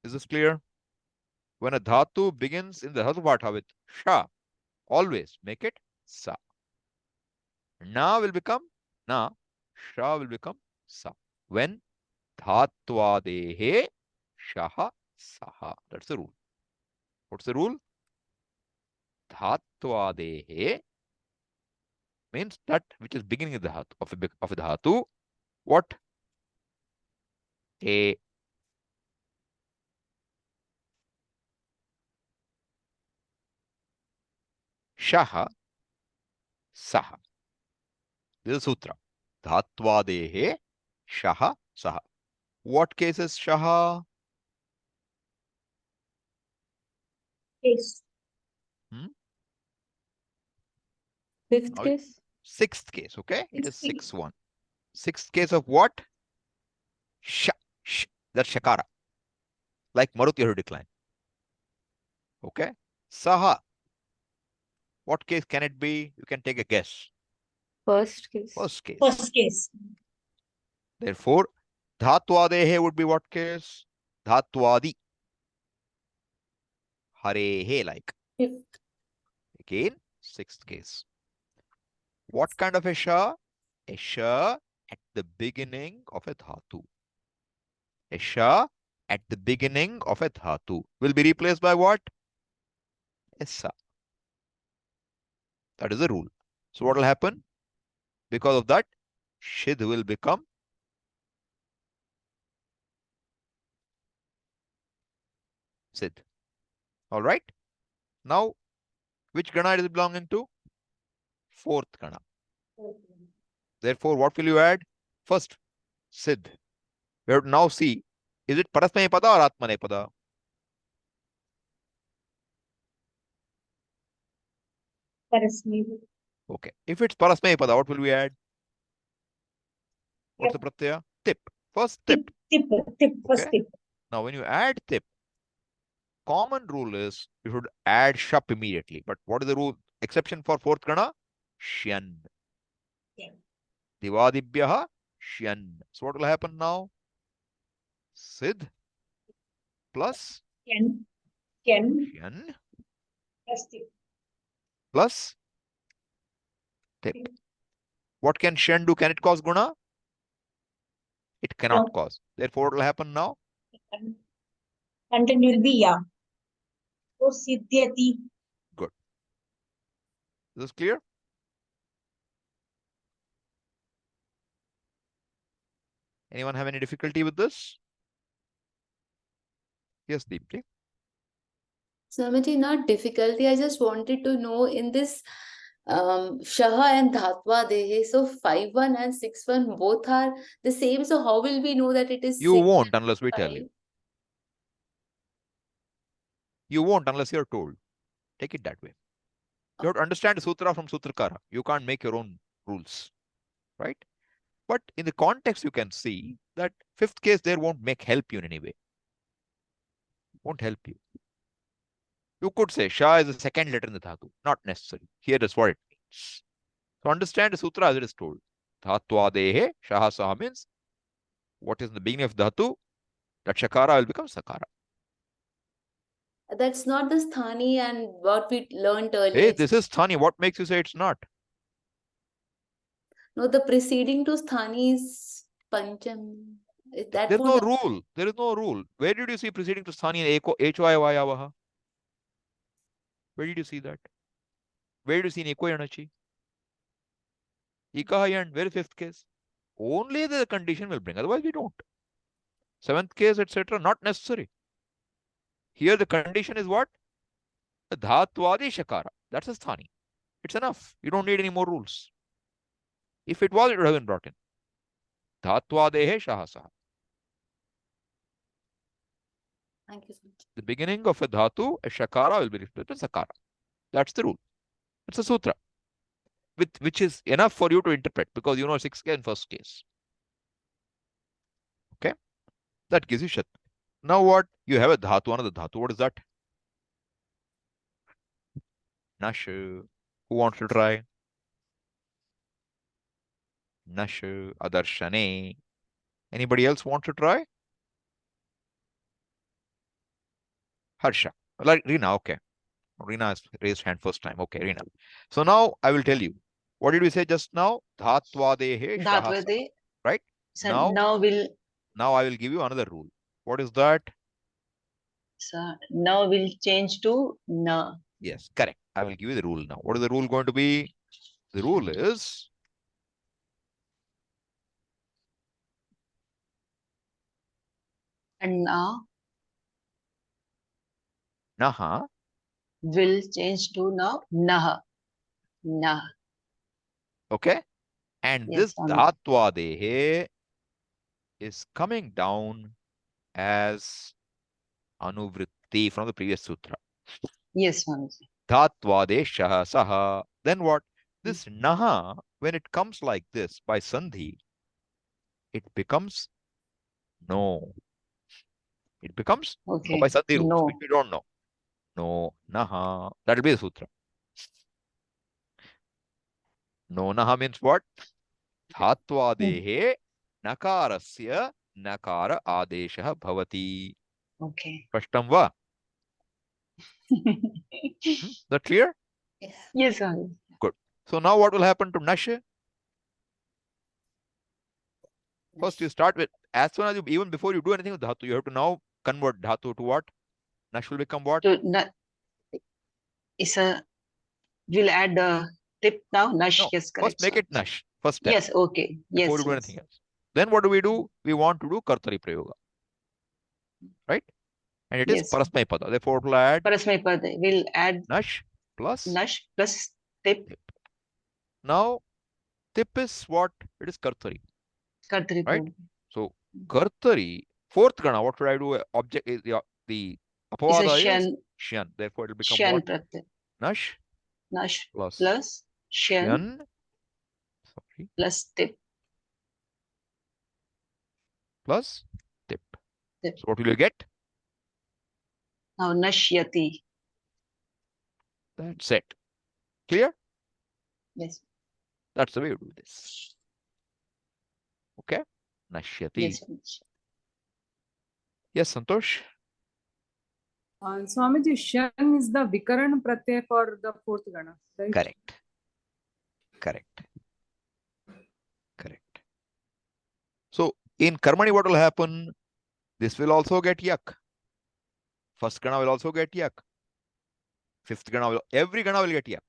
Is this clear? When a dhatu begins in the dhatu patha with sha, always make it sa. Na will become na, sha will become sa. When dhatvadehe shaha saha. That's the rule. What's the rule? Dhatvadehe means that which is beginning of the dhatu, of a dhatu. What? A shaha saha. This is sutra. Dhatvadehe shaha saha. What case is shaha? Yes. Fifth Now, case. sixth case, okay? It is Sixth. 6-1. Sixth case of what? Sha. That's shakara. Like Maruti you have to decline. Okay? Saha. What case can it be? You can take a guess. First case. First case. First case. Therefore, dhatvadehe would be what case? Dhatvadi. Harehe like. Fifth. Again, sixth case. What kind of a sha? A sha at the beginning of a dhatu. A sha at the beginning of a dhatu will be replaced by what? A sa. That is the rule. So what will happen? Because of that, shid will become sid. All right. Now, which gana is it belonging to? Fourth gana. Therefore, what will you add? First, sid. We have to now see, is it parasmanepada or atmanepada? Parasmay. Okay. If it's parasmanepada, what will we add? What's the pratyaya? Tip. First tip. Tip. First Okay. tip. Now, when you add tip, common rule is you should add shap immediately. But what is the rule? Exception for fourth gana? Shyan. Yeah. Divadibhyaha shyan. So what will happen now? Sid plus Can. shyan Plus tip. plus tip. What can shyan do? Can it cause guna? It cannot No. cause. Therefore, what will happen now? Content will be ya. So siddhyati. Good. Is this clear? Anyone have any difficulty with this? Yes, Deepti. Swamiji, not difficulty. I just wanted to know in this Shaha and Dhatva Dehe, so 5-1 and 6-1 both are the same. So how will we know that it is You 6 won't and unless we tell 5? you. You won't unless you're told. Take it that way. You have to understand Sutra from Sutrakara. You can't make your own rules. Right? But in the context, you can see that fifth case there won't help you in any way. Won't help you. You could say Sha is the second letter in the Dhatu. Not necessary. Here is what it means. So understand the Sutra as it is told. Dhatvadehe Shaha Saha means what is in the beginning of Dhatu, that Shakara will become Sakara. That's not the sthani and what we learned earlier. Hey, this is sthani. What makes you say it's not? No, the preceding to sthani is pancham. That There's won't no rule. There is no rule. Where did you see preceding to sthani in HYYavaha? Where did you see that? Where did you see in Ekoyanachi? Ikahayan, where is fifth case? Only the condition will bring, otherwise we don't. Seventh case, etc., not necessary. Here the condition is what? Dhatvadi shakara. That's a sthani. It's enough. You don't need any more rules. If it was, it would have been brought in. Dhatvadehe shahasaha. Thank you so much. The beginning of a dhatu, a shakara will be replaced with sakara. That's the rule. It's a sutra. Which is enough for you to interpret because you know 6th case and first case. Okay? That gives you shat. Now what? You have a dhatu, another dhatu. What is that? Nash. Who wants to try? Nash. Adarshane. Anybody else want to try? Harsha. Like Reena, okay. Reena has raised hand first time. Okay, Reena. So now I will tell you. What did we say just now? Dhatvadehe shahasa. Dhatvade. Right? So Now- now I will give you another rule. What is that? we'll change to na. Yes, correct. I will give you the rule now. What is the rule going to be? The rule is And na naha. will change to now nah. Nah. Okay? And Yes, this Swami. dhatvadehe is coming down as anuvritti from the previous sutra. Yes, Swamiji. Dhatvadeshaha saha. Then what? This naha, when it comes like this by sandhi, it becomes no. It becomes Okay. by sandhi rules, No. which we don't know. No, naha. That will be the sutra. No naha means what? Dhatvadehe nakarasya nakara adeshah bhavati. Okay. Spashtam va? Is that clear? Yes. Yes, Swamiji. So now what will happen to nash? First you start with, as soon as you, even before you do anything with dhatu, you have to now convert dhatu to what? Nash will become what? To na is we'll add a tip now. Nash, No, yes, correct. first make it Swamiji. nash. First step. Yes, okay. Yes, Before you do yes. anything else. Then what do? We want to do kartari prayoga. Right? And it is Yes. parasmay pada. Therefore it will add Parasmay Pade. We'll add nash plus Nash plus tip. Now tip is what? It is kartari. Kartri Right? Prabhu. So kartari, fourth gana, what should I do? Object is the Is a apavada is Shan, shyan. Therefore it will become Shan what? Pratyay. Nash Nash plus plus Shan shyan. Sorry. plus tip. Plus tip. Tip. So what will you get? Now Nashyati. That's it. Clear? Yes. That's the way you do this. Okay? Nashyati. Yes. Swamiji. Yes, Santosh? Swamiji, Shan is the Vikaran Pratyay for the fourth Gana, right? Correct. Correct. Correct. So in Karmani, what will happen? This will also get yak. First Gana will also get yak. Fifth Gana will, every Gana will get yak.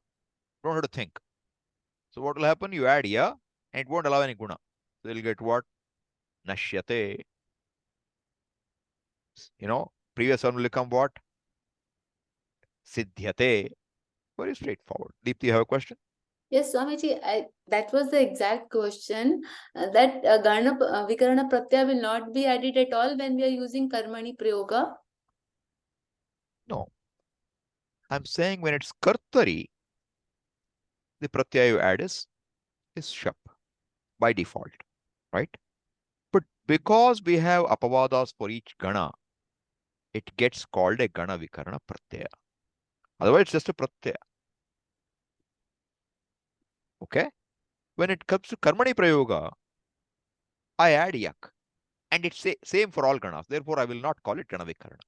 Don't have to think. So what will happen? You add ya and it won't allow any guna. So you'll get what? Nashyate. You know, previous one will become what? Siddhyate. Very straightforward. Deepti, you have a question? Yes, Swamiji, that was the exact question. That Vikarana Pratyaya will not be added at all when we are using Karmani Prayoga. No. I'm saying when it's kartari, the pratyaya you add is shap by default, right? But because we have apavadas for each gana, it gets called a gana vikarana pratyaya. Otherwise, it's just a pratyaya. Okay? When it comes to karmani prayoga, I add yak. And it's same for all ganas. Therefore, I will not call it gana vikarana.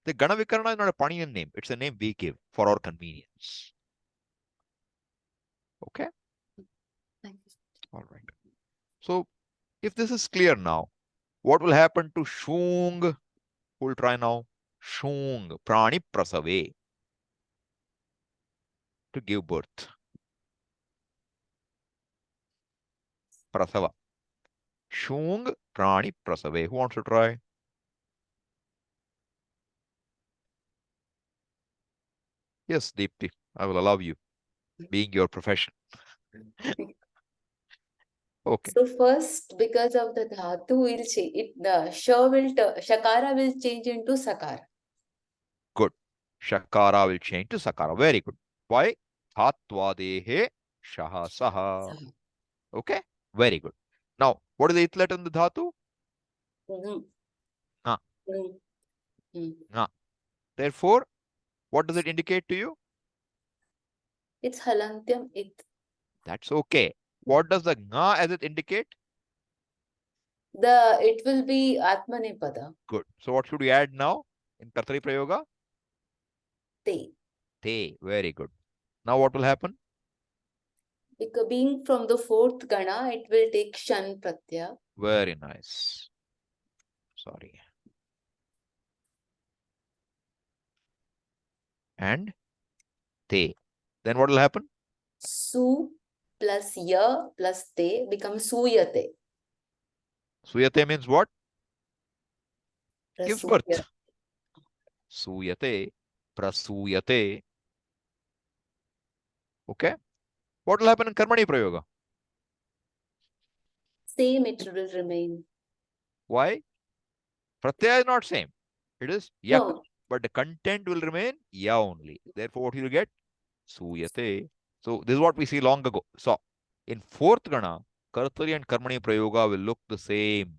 The Gana Vikarana is not a Paninian name. It's a name we give for our convenience. Okay? Thank you. All right. So, if this is clear now, what will happen to Shung? Who will try now? Shung, Prani Prasave, to give birth. Prasava. Shung, Prani Prasave. Who wants to try? Yes, Deepti, I will allow you, being your profession. Okay. So first, because of the dhatu will change, the shakara will change into sakara. Good. Shakara will change to Sakara. Very good. Why? Dhatvadehe shaha saha. Okay? Very good. Now, what is the ith letter in the dhatu? Mhm. Ah. Mm. Mm. Ah. Therefore, what does it indicate to you? It's halantyam it. That's okay. What does the nga as it indicate? It will be atmanepada. Good. So what should we add now in Kartari Prayoga? Te. Te. Very good. Now what will happen? Because being from the fourth gana, it will take shan pratyaya. Very nice. Sorry. And te. Then what will happen? Su plus ya plus te becomes suyate. Suyate means what? Gives birth. Prasuyate. Suyate. Prasuyate. Okay. What will happen in Karmani Prayoga? Same it will remain. Why? Pratyaya is not same. It is yak. No. But the content will remain ya only. Therefore, what you will get? Suyate. So this is what we see long ago. So in fourth gana, Kartari and Karmani Prayoga will look the same.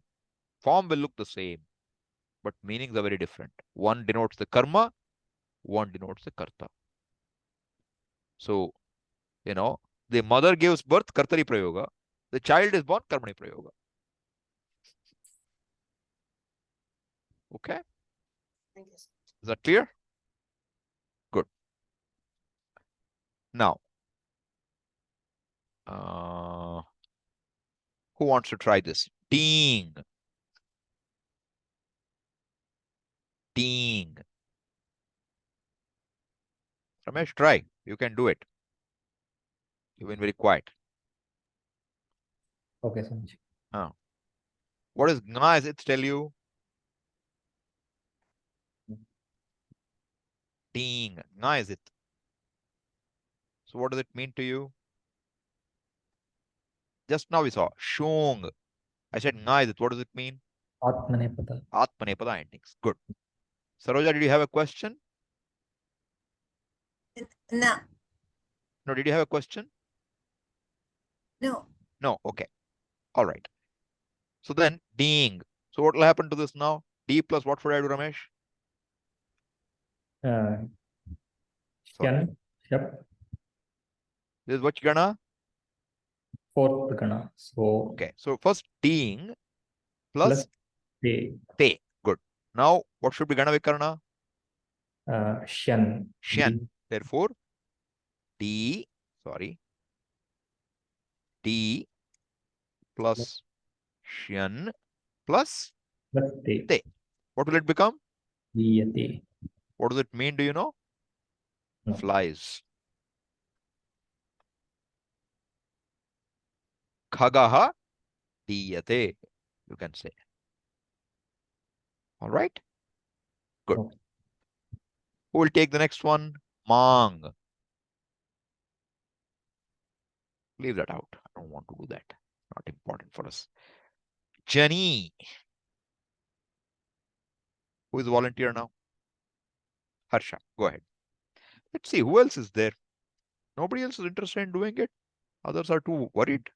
Form will look the same. But meanings are very different. One denotes the karma, one denotes the karta. So, the mother gives birth, Kartari Prayoga. The child is born, Karmani Prayoga. Okay? Thank you. Is that clear? Good. Now, who wants to try this? Ding. Ding. Ramesh, try. You can do it. You've been very quiet. Okay, Swamiji. What is Gna as it tell you? Ding. Gna is it. So what does it mean to you? Just now we saw Shung. I said Gna is it. What does it mean? Atmanepada. Atmanepada endings. Good. Saroja, did you have a question? No, No, did you have a question? no. No. Okay. All right. So then ding. So what will happen to this now? D plus what should I do, Ramesh? Sorry. Shan, Shap, This is what you're gonna? fourth gana. So Okay. So first ding plus te, te. Good. Now what should be gana vikarna? Shan. Shan. Therefore, D, sorry, D plus Shan plus Plus te. te. What will it become? Diyate. What does it mean? Do you know? No. Flies. Khagaha diyate, you can say. All right. Good. Okay. Who will take the next one? Mang. Leave that out. I don't want to do that. Not important for us. Jani. Who is the volunteer now? Harsha. Go ahead. Let's see who else is there. Nobody else is interested in doing it. Others are too worried.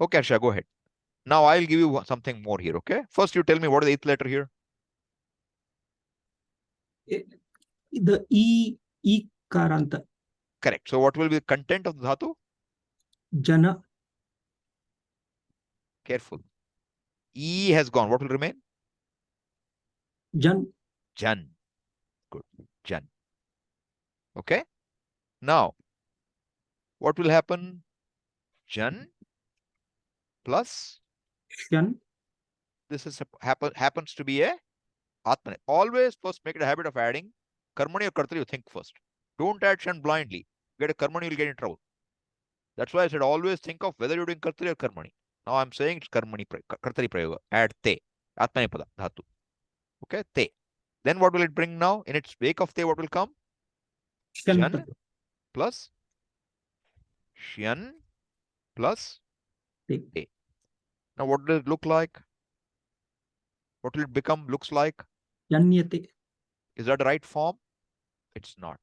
Okay, Harsha, go ahead. Now I'll give you something more here. Okay. First, you tell me what is the eighth letter here? The E karanta. Correct. So what will be the content of the dhatu? Jana. Careful. E has gone. What will remain? Jan. Jan. Good. Jan. Okay. Now, what will happen? Jan plus Shan. this is happens to be a Atmane. Always first make it a habit of adding karmani or kartari. You think first. Don't add shan blindly. Get a karmani, you'll get in trouble. That's why I said always think of whether you're doing kartari or karmani. Now I'm saying it's karmani, kartari prayoga. Add te. Atmane pada, dhatu. Okay, te. Then what will it bring now? In its wake of te, what will come? Shan. Jan plus Shyan plus Te. te. Now what does it look like? What will it become? Looks like? Janyate. Is that the right form? It's not.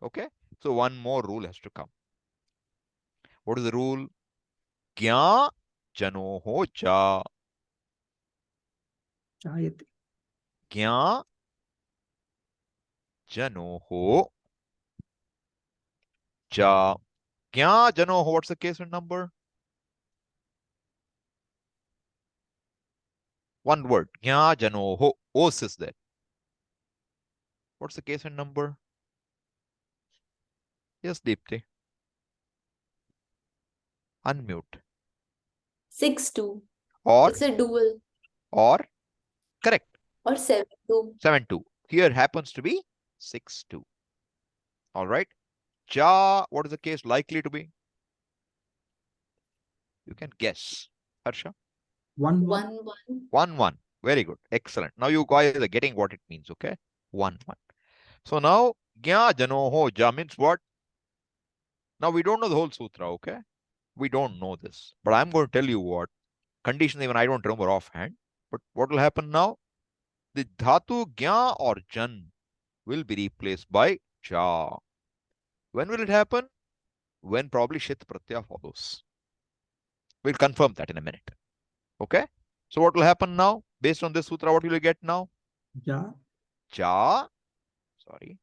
Okay. So one more rule has to come. What is the rule? Gya janoho cha. Chayate. Gya janoho cha. Gya janoho. What's the case and number? One word. Gya janoho. Os is there. What's the case and number? Yes, Deepti. Unmute. 6-2. Or It's a dual. or correct. Or 7-2. 7-2. Here happens to be 6-2. All right. Ja, what is the case likely to be? You can guess. Harsha? 1-1. 1-1. 1-1. Very good. Excellent. Now you guys are getting what it means, okay? 1-1. So now, Gya Janoho Ja means what? Now we don't know the whole sutra, okay? We don't know this. But I'm going to tell you what. Condition even I don't remember offhand. But what will happen now? The dhatu Gya or Jan will be replaced by Ja. When will it happen? When probably Shit Pratyaya follows. We'll confirm that in a minute. Okay? So what will happen now? Based on this sutra, what will you get now? Ja. Ja. Sorry.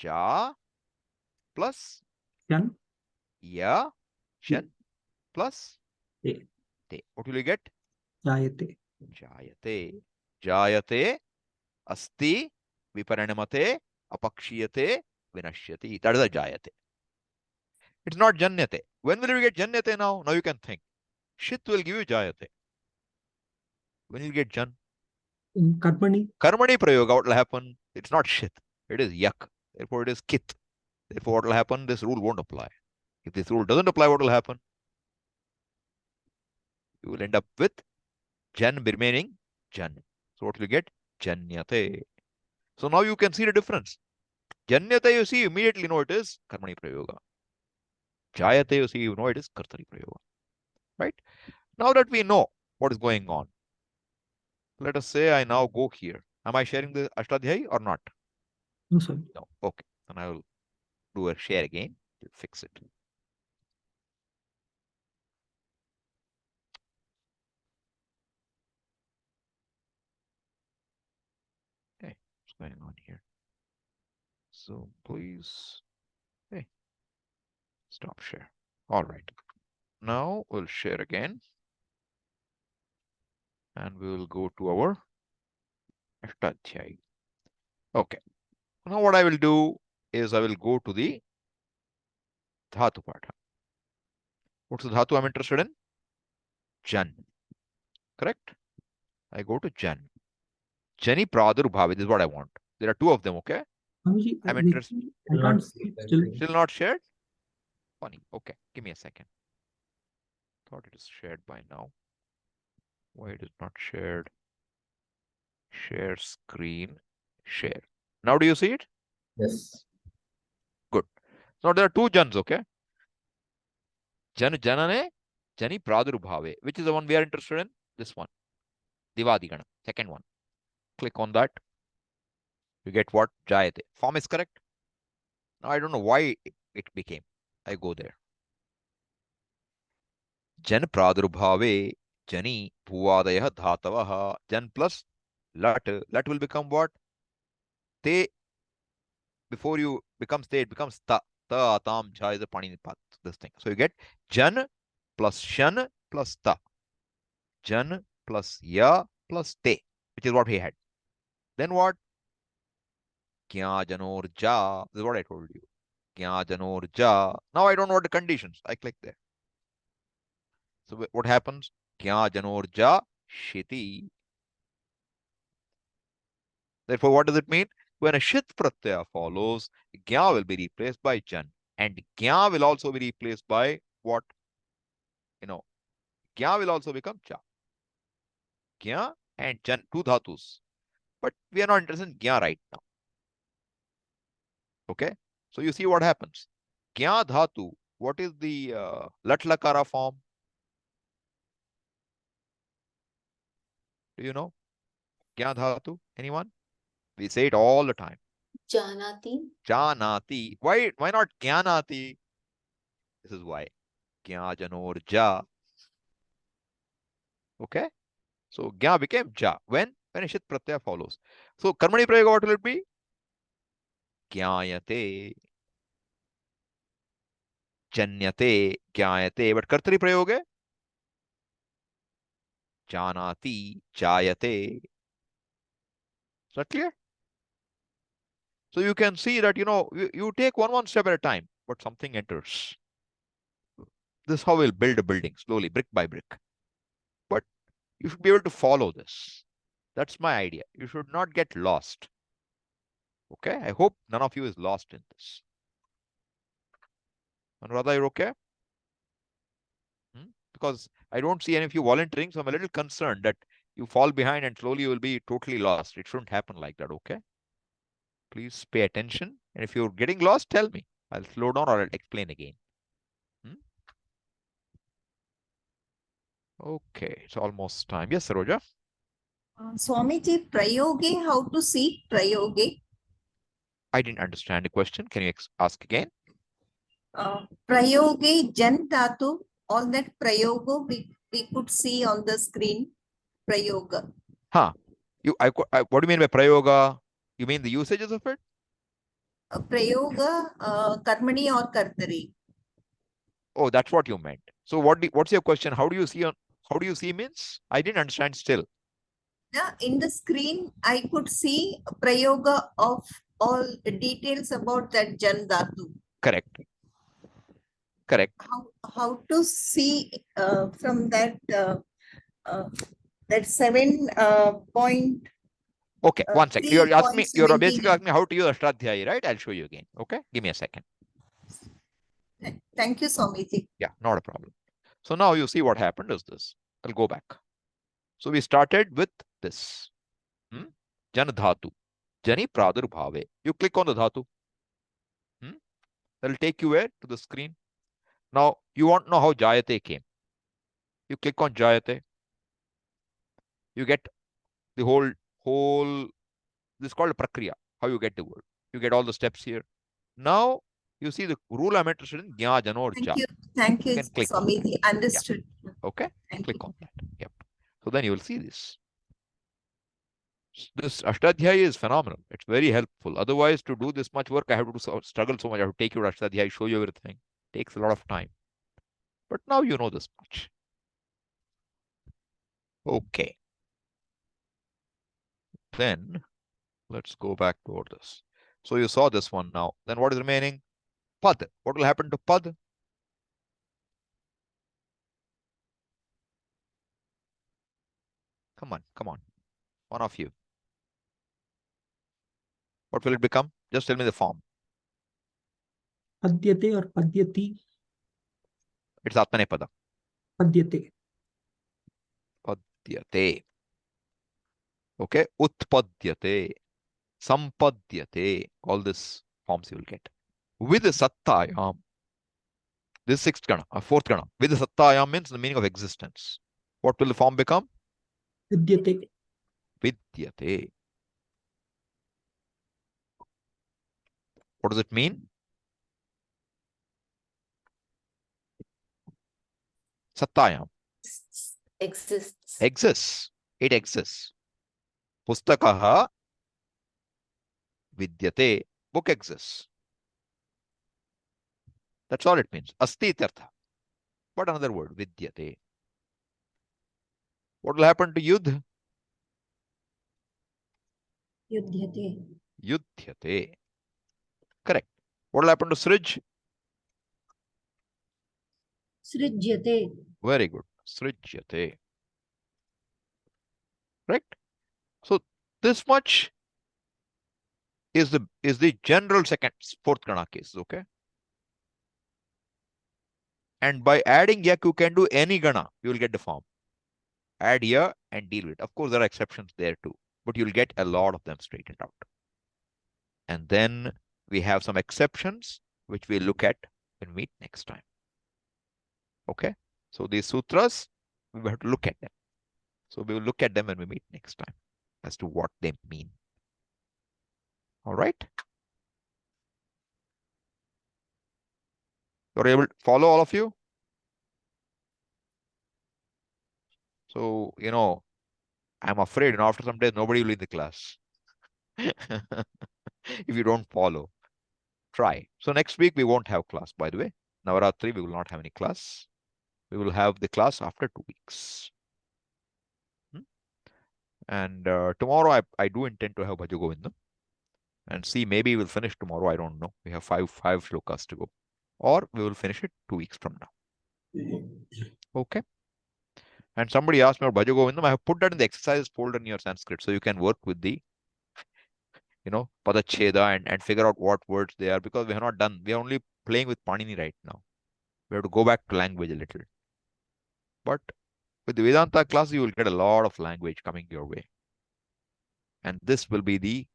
Ja plus Shan. ya. Shan plus Te. te. What will you get? Chayate. Jayate. Jayate. Asti. Viparanamate. Apakshiyate. Vinashyati. That is a jayate. It's not janyate. When will you get janyate now? Now you can think. Shit will give you jayate. When you get jan? In Karmani. Karmani prayoga, what will happen? It's not shit. It is yak. Therefore, it is kit. Therefore, what will happen? This rule won't apply. If this rule doesn't apply, what will happen? You will end up with jan remaining jan. So what will you get? Janyate. So now you can see the difference. Janyate, you see, immediately know it is karmani prayoga. Jayate, you see, you know it is kartari prayoga. Right? Now that we know what is going on, let us say I now go here. Am I sharing the Ashtadhyayi or not? No, sir. No. Okay. Then I will do a share again to fix it. Hey, what's going on here? So please, hey, stop share. All right. Now we'll share again. And we will go to our Ashtadhyayi. Okay. Now what I will do is I will go to the Dhatu Patha. What's the Dhatu I'm interested in? Jan. Correct? I go to Jan. Jani Pradurbhavi. This is what I want. There are two of them, okay? Swamiji, I'm interested. I can't see it still. Still not shared? Funny. Okay. Give me a second. Thought it is shared by now. Why it is not shared? Share screen. Share. Now do you see it? Yes. Good. Now there are two Jans, okay? Janane, Jani Pradurbhave. Which is the one we are interested in? This one. Divadigana. Second one. Click on that. You get what? Jayate. Form is correct. Now I don't know why it became. I go there. Jan Pradurbhave. Jani Bhuvadaya Dhatavaha. Jan plus Lat. Lat will become what? Te. Before you becomes te, it becomes ta. Ta, atam, jha is a Panini path. This thing. So you get Jan plus Shan plus ta. Jan plus Ya plus te. which is what we had. Then what? Kya janor ja. This is what I told you. Kya janor ja. Now I don't know what the conditions. I click there. So what happens? Kya janor ja shiti. Therefore, what does it mean? When a shit pratyaya follows, gya will be replaced by jan. And gya will also be replaced by what? Gya will also become cha. Gya and jan, two dhatus. But we are not interested in gya right now. Okay? So you see what happens. Gya dhatu, what is the lat lakara form? Do you know? Gya dhatu? Anyone? We say it all the time. Janati. Janati. Why not jnanati? This is why. Gya janor ja. Okay? So gya became ja. When a shit pratyaya follows. So karmani prayoga, what will it be? Gyayate. Janyate. Gyayate. But kartari prayoga hai? Janati. Jayate. Is that clear? So you can see that, you take one step at a time, but something enters. This is how we'll build a building slowly, brick by brick. But you should be able to follow this. That's my idea. You should not get lost. Okay? I hope none of you is lost in this. Anuradha, you're okay? Because I don't see any of you volunteering, so I'm a little concerned that you fall behind and slowly you will be totally lost. It shouldn't happen like that, okay? Please pay attention. And if you're getting lost, tell me. I'll slow down or I'll explain again. Okay, it's almost time. Yes, Saroja? Swamiji, prayoge, how to see prayoge? I didn't understand the question. Can you ask again? Prayoge, jan dhatu, all that prayoga we could see on the screen. Prayoga. Huh. What do you mean by prayoga? You mean the usages of it? Prayoga, karmani or kartari. Oh, that's what you meant. So what's your question? How do you see means? I didn't understand still. Yeah, in the screen, I could see prayoga of all details about that jan dhatu. Correct. How to see from that that 7 point. Okay, one second. You're basically 3.17. asking me how to use Ashtadhyayi, right? I'll show you again. Okay, give me a second. Thank you, Swamiji. Yeah, not a problem. So now you see what happened is this. I'll go back. So we started with this. Jan dhatu. Jani pradurbhave. You click on the dhatu. That'll take you where? To the screen. Now you want to know how Jayate came. You click on Jayate. You get the whole this is called a prakriya. How you get the word. You get all the steps here. Now you see the rule I'm interested in. Gya janor ja. Thank you, You can click on Swamiji. that. Understood. Yeah. Okay. Click on that. Yep. So then you will see this. This Ashtadhyayi is phenomenal. It's very helpful. Otherwise, to do this much work, I have to struggle so much. I have to take you to Ashtadhyayi, show you everything. It takes a lot of time. But now you know this much. Okay. Then let's go back toward this. So you saw this one now. Then what is remaining? Pad. What will happen to pad? Come on. One of you. What will it become? Just tell me the form. Padyate or padyati? It's Atmanepada. Padyate. Padyate. Okay. Utpadyate. Sampadyate. All these forms you will get. With sattayam. This sixth gana, fourth gana. With sattayam means the meaning of existence. What will the form become? Vidyate. Vidyate. What does it mean? Sattayam. Exists. Exists. It exists. Pustakaha vidyate. Book exists. That's all it means. Asti ityartha. What another word? Vidyate. What will happen to yudh? Yudhyate. Yudhyate. Correct. What will happen to Srij? Srijyate. Very good. Srijyate. Correct. So this much is the general second, fourth Gana case. Okay. And by adding yak, you can do any Gana. You will get the form. Add here and deal with it. Of course, there are exceptions there too, but you'll get a lot of them straightened out. And then we have some exceptions, which we'll look at when we meet next time. Okay. So these sutras, we have to look at them. So we will look at them when we meet next time as to what they mean. All right. You're able to follow, all of you? So, I'm afraid, after some days, nobody will in the class. If you don't follow, try. So next week, we won't have class, by the way. Navaratri, we will not have any class. We will have the class after 2 weeks. And tomorrow, I do intend to have Bhaja Govindam. And see, maybe we'll finish tomorrow. I don't know. We have five shlokas to go. Or we will finish it 2 weeks from now. Okay. And somebody asked me about Bhaja Govindam. I have put that in the exercises folder in your Sanskrit. So you can work with the, Padacheda and figure out what words they are, because we have not done. We are only playing with Panini right now. We have to go back to language a little. But with the Vedanta class, you will get a lot of language coming your way. And this will be the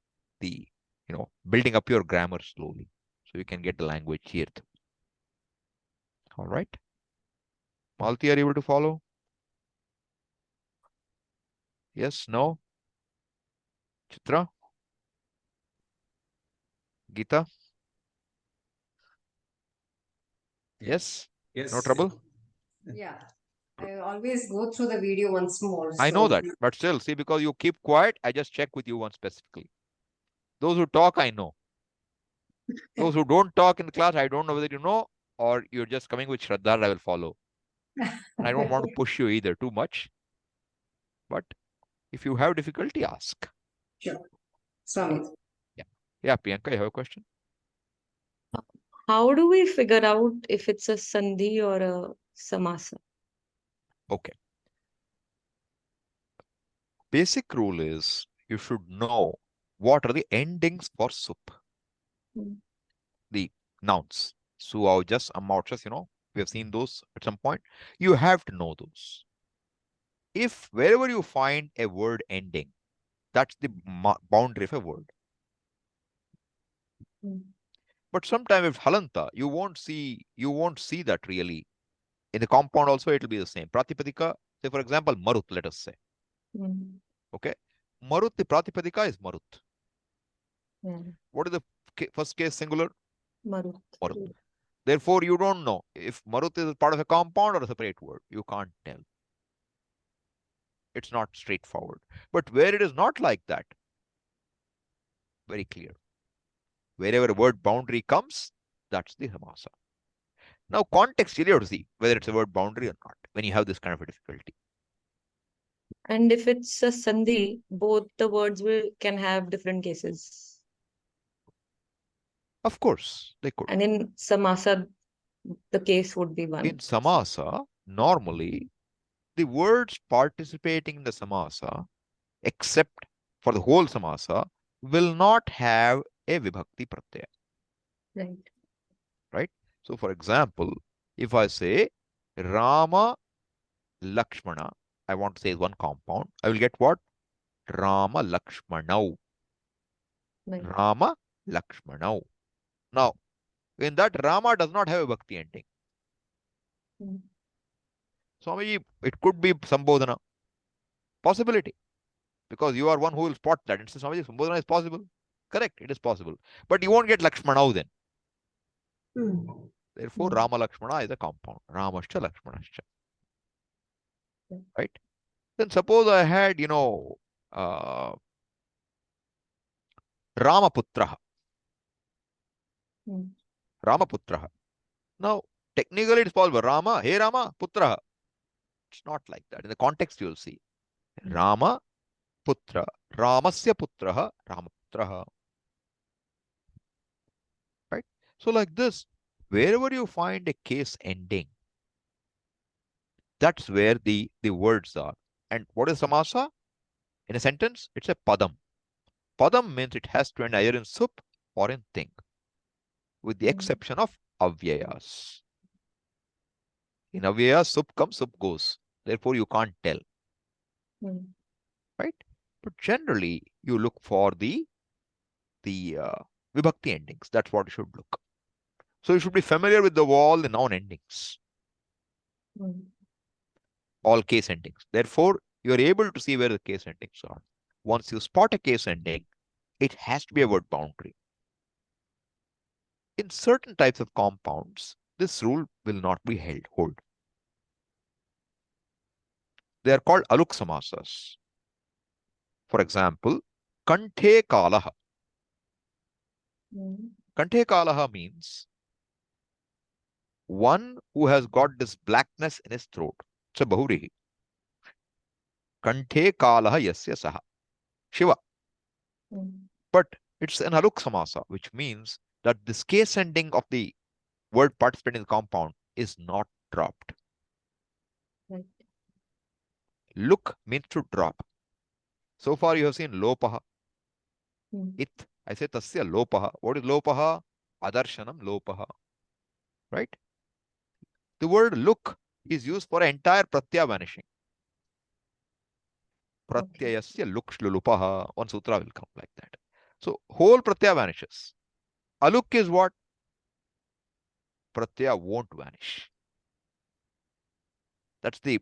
building up your grammar slowly. So you can get the language here. All right. Malti, are you able to follow? Yes, no? Chitra? Geeta? Yes? Yes. No trouble? Yeah. I always go through the video once more. I know so- that, but still, see, because you keep quiet, I just check with you one specifically. Those who talk, I know. Those who don't talk in the class, I don't know whether you know or you're just coming with Shraddha, I will follow. And I don't want to push you either too much. But if you have difficulty, ask. Sure. Swami. Yeah, Priyanka, you have a question? How do we figure out if it's a sandhi or a samasa? Okay. Basic rule is you should know what are the endings for sup. Hmm. The nouns. Suaujas, amauchas, we have seen those at some point. You have to know those. If wherever you find a word ending, that's the boundary of a word. But sometimes if halanta, you won't see that really. In the compound also, it will be the same. Pratipadika, say for example, marut, let us say. Okay. Marut, the pratipadika is marut. What is the first case singular? Marut. Marut. Therefore, you don't know if marut is part of a compound or a separate word. You can't tell. It's not straightforward. But where it is not like that, very clear. Wherever a word boundary comes, that's the samasa. Now, contextually, you have to see whether it's a word boundary or not when you have this kind of a difficulty. And if it's a sandhi, both the words can have different cases. Of course, they could. And in samasa, the case would be one. In samasa, normally, the words participating in the samasa, except for the whole samasa, will not have a vibhakti pratyaya. Right. Right? So, for example, if I say Rama Lakshmana, I want to say one compound, I will get what? Rama Lakshmanau. Right. Rama Lakshmanau. Now, in that, Rama does not have a bhakti ending. Swamiji, it could be Sambodhana. Possibility. Because you are one who will spot that. And say, Swamiji, Sambodhana is possible. Correct, it is possible. But you won't get Lakshmanau then. Therefore, Rama Lakshmana is a compound. Ramascha Lakshmanascha. Right? Then suppose I had, Ramaputraha. Ramaputraha. Now, technically it's possible. Rama, hey Rama, Putraha. It's not like that. In the context, you'll see. Rama putra, Ramasya putraha, Ramaputraha. Right? So like this, wherever you find a case ending, that's where the words are. And what is samasa? In a sentence, it's a padam. Padam means it has to end either in sup or in ting, with the exception of avyayas. In avyayas, sup comes, sup goes. Therefore, you can't tell. Right? But generally, you look for the vibhakti endings. That's what you should look. So you should be familiar with all the noun endings, all case endings. Therefore, you are able to see where the case endings are. Once you spot a case ending, it has to be a word boundary. In certain types of compounds, this rule will not be hold. They are called aluk samasas. For example, kanthe kalaha. Kanthe kalaha means one who has got this blackness in his throat. It's a bahurihi. Kanthe kalaha yasya saha. Shiva. But it's an aluk samasa, which means that this case ending of the word participating in the compound is not dropped. Right. Look means to drop. So far you have seen lopaha. It, I say tasya lopaha. What is lopaha? Adarshanam lopaha. Right? The word look is used for entire pratyaya vanishing. Pratyayasya luk shlulupaha. One sutra will come like that. So whole pratyaya vanishes. Aluk is what? Pratyaya won't vanish. That's the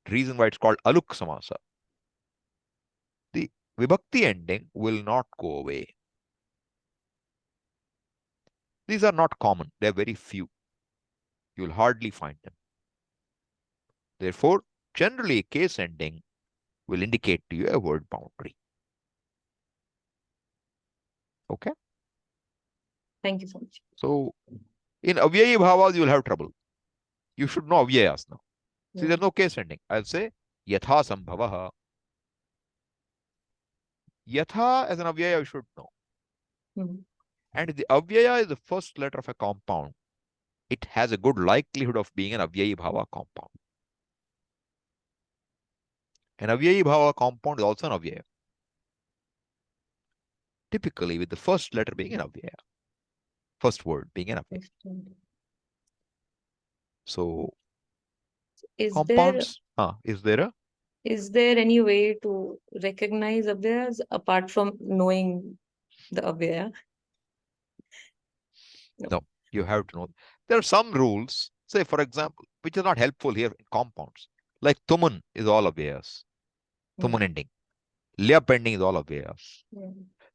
reason why it's called aluk samasa. The vibhakti ending will not go away. These are not common. They are very few. You will hardly find them. Therefore, generally a case ending will indicate to you a word boundary. Okay? Thank you so much. So, in avyayi bhavas, you will have trouble. You should know avyayas now. See, there's no case ending. I'll say yatha sambhavaha. Yatha as an avyaya you should know. And if the avyaya is the first letter of a compound, it has a good likelihood of being an avyayi bhava compound. An avyayi bhava compound is also an avyaya. Typically with the first letter being an avyaya. First word being an avyaya. So Is compounds, is there any way to recognize avyayas apart from knowing the avyaya? No, you have to know. There are some rules, say for example, which is not helpful here in compounds. Like tumun is all avyayas. Tumun ending. Lyap ending is all avyayas.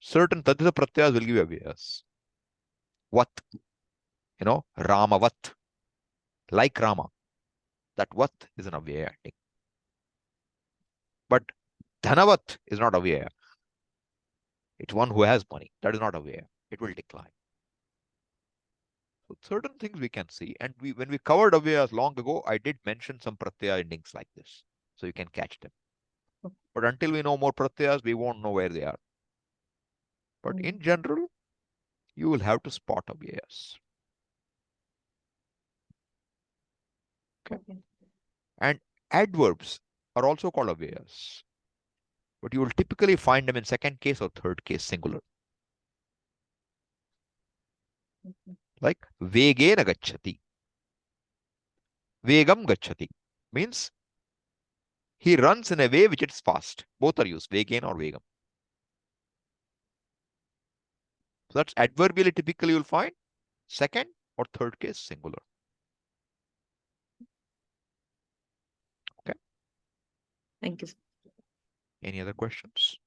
Certain tadita pratyayas will give you avyayas. Vat, Ramavat, like Rama. That vat is an avyaya ending. But dhanavat is not avyaya. It's one who has money. That is not avyaya. It will decline. So certain things we can see. And when we covered avyayas long ago, I did mention some pratyaya endings like this. So you can catch them. But until we know more pratyayas, we won't know where they are. But in general, you will have to spot avyayas. Okay. And adverbs are also called avyayas. But you will typically find them in second case or third case singular. Like vegena gacchati. Vegam gacchati means he runs in a way which is fast. Both are used, vegen or vegam. So that's adverbially typically you'll find second or third case singular. Okay. Thank you. Any other questions?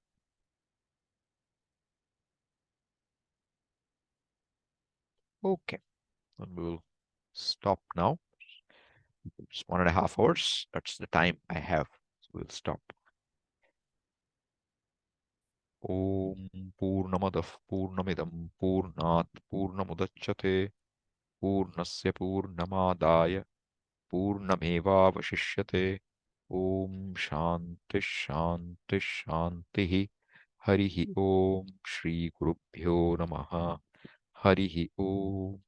Okay. Then we'll stop now. It's 1.5 hours. That's the time I have. So we'll stop. Om Purnamadah Purnamidam Purnat Purnamudachyate Purnasya Purnamadaya Purnamevavashishyate Om Shanti Shanti Shanti. Harihi Om Shri Gurubhyo Namaha. Harihi Om.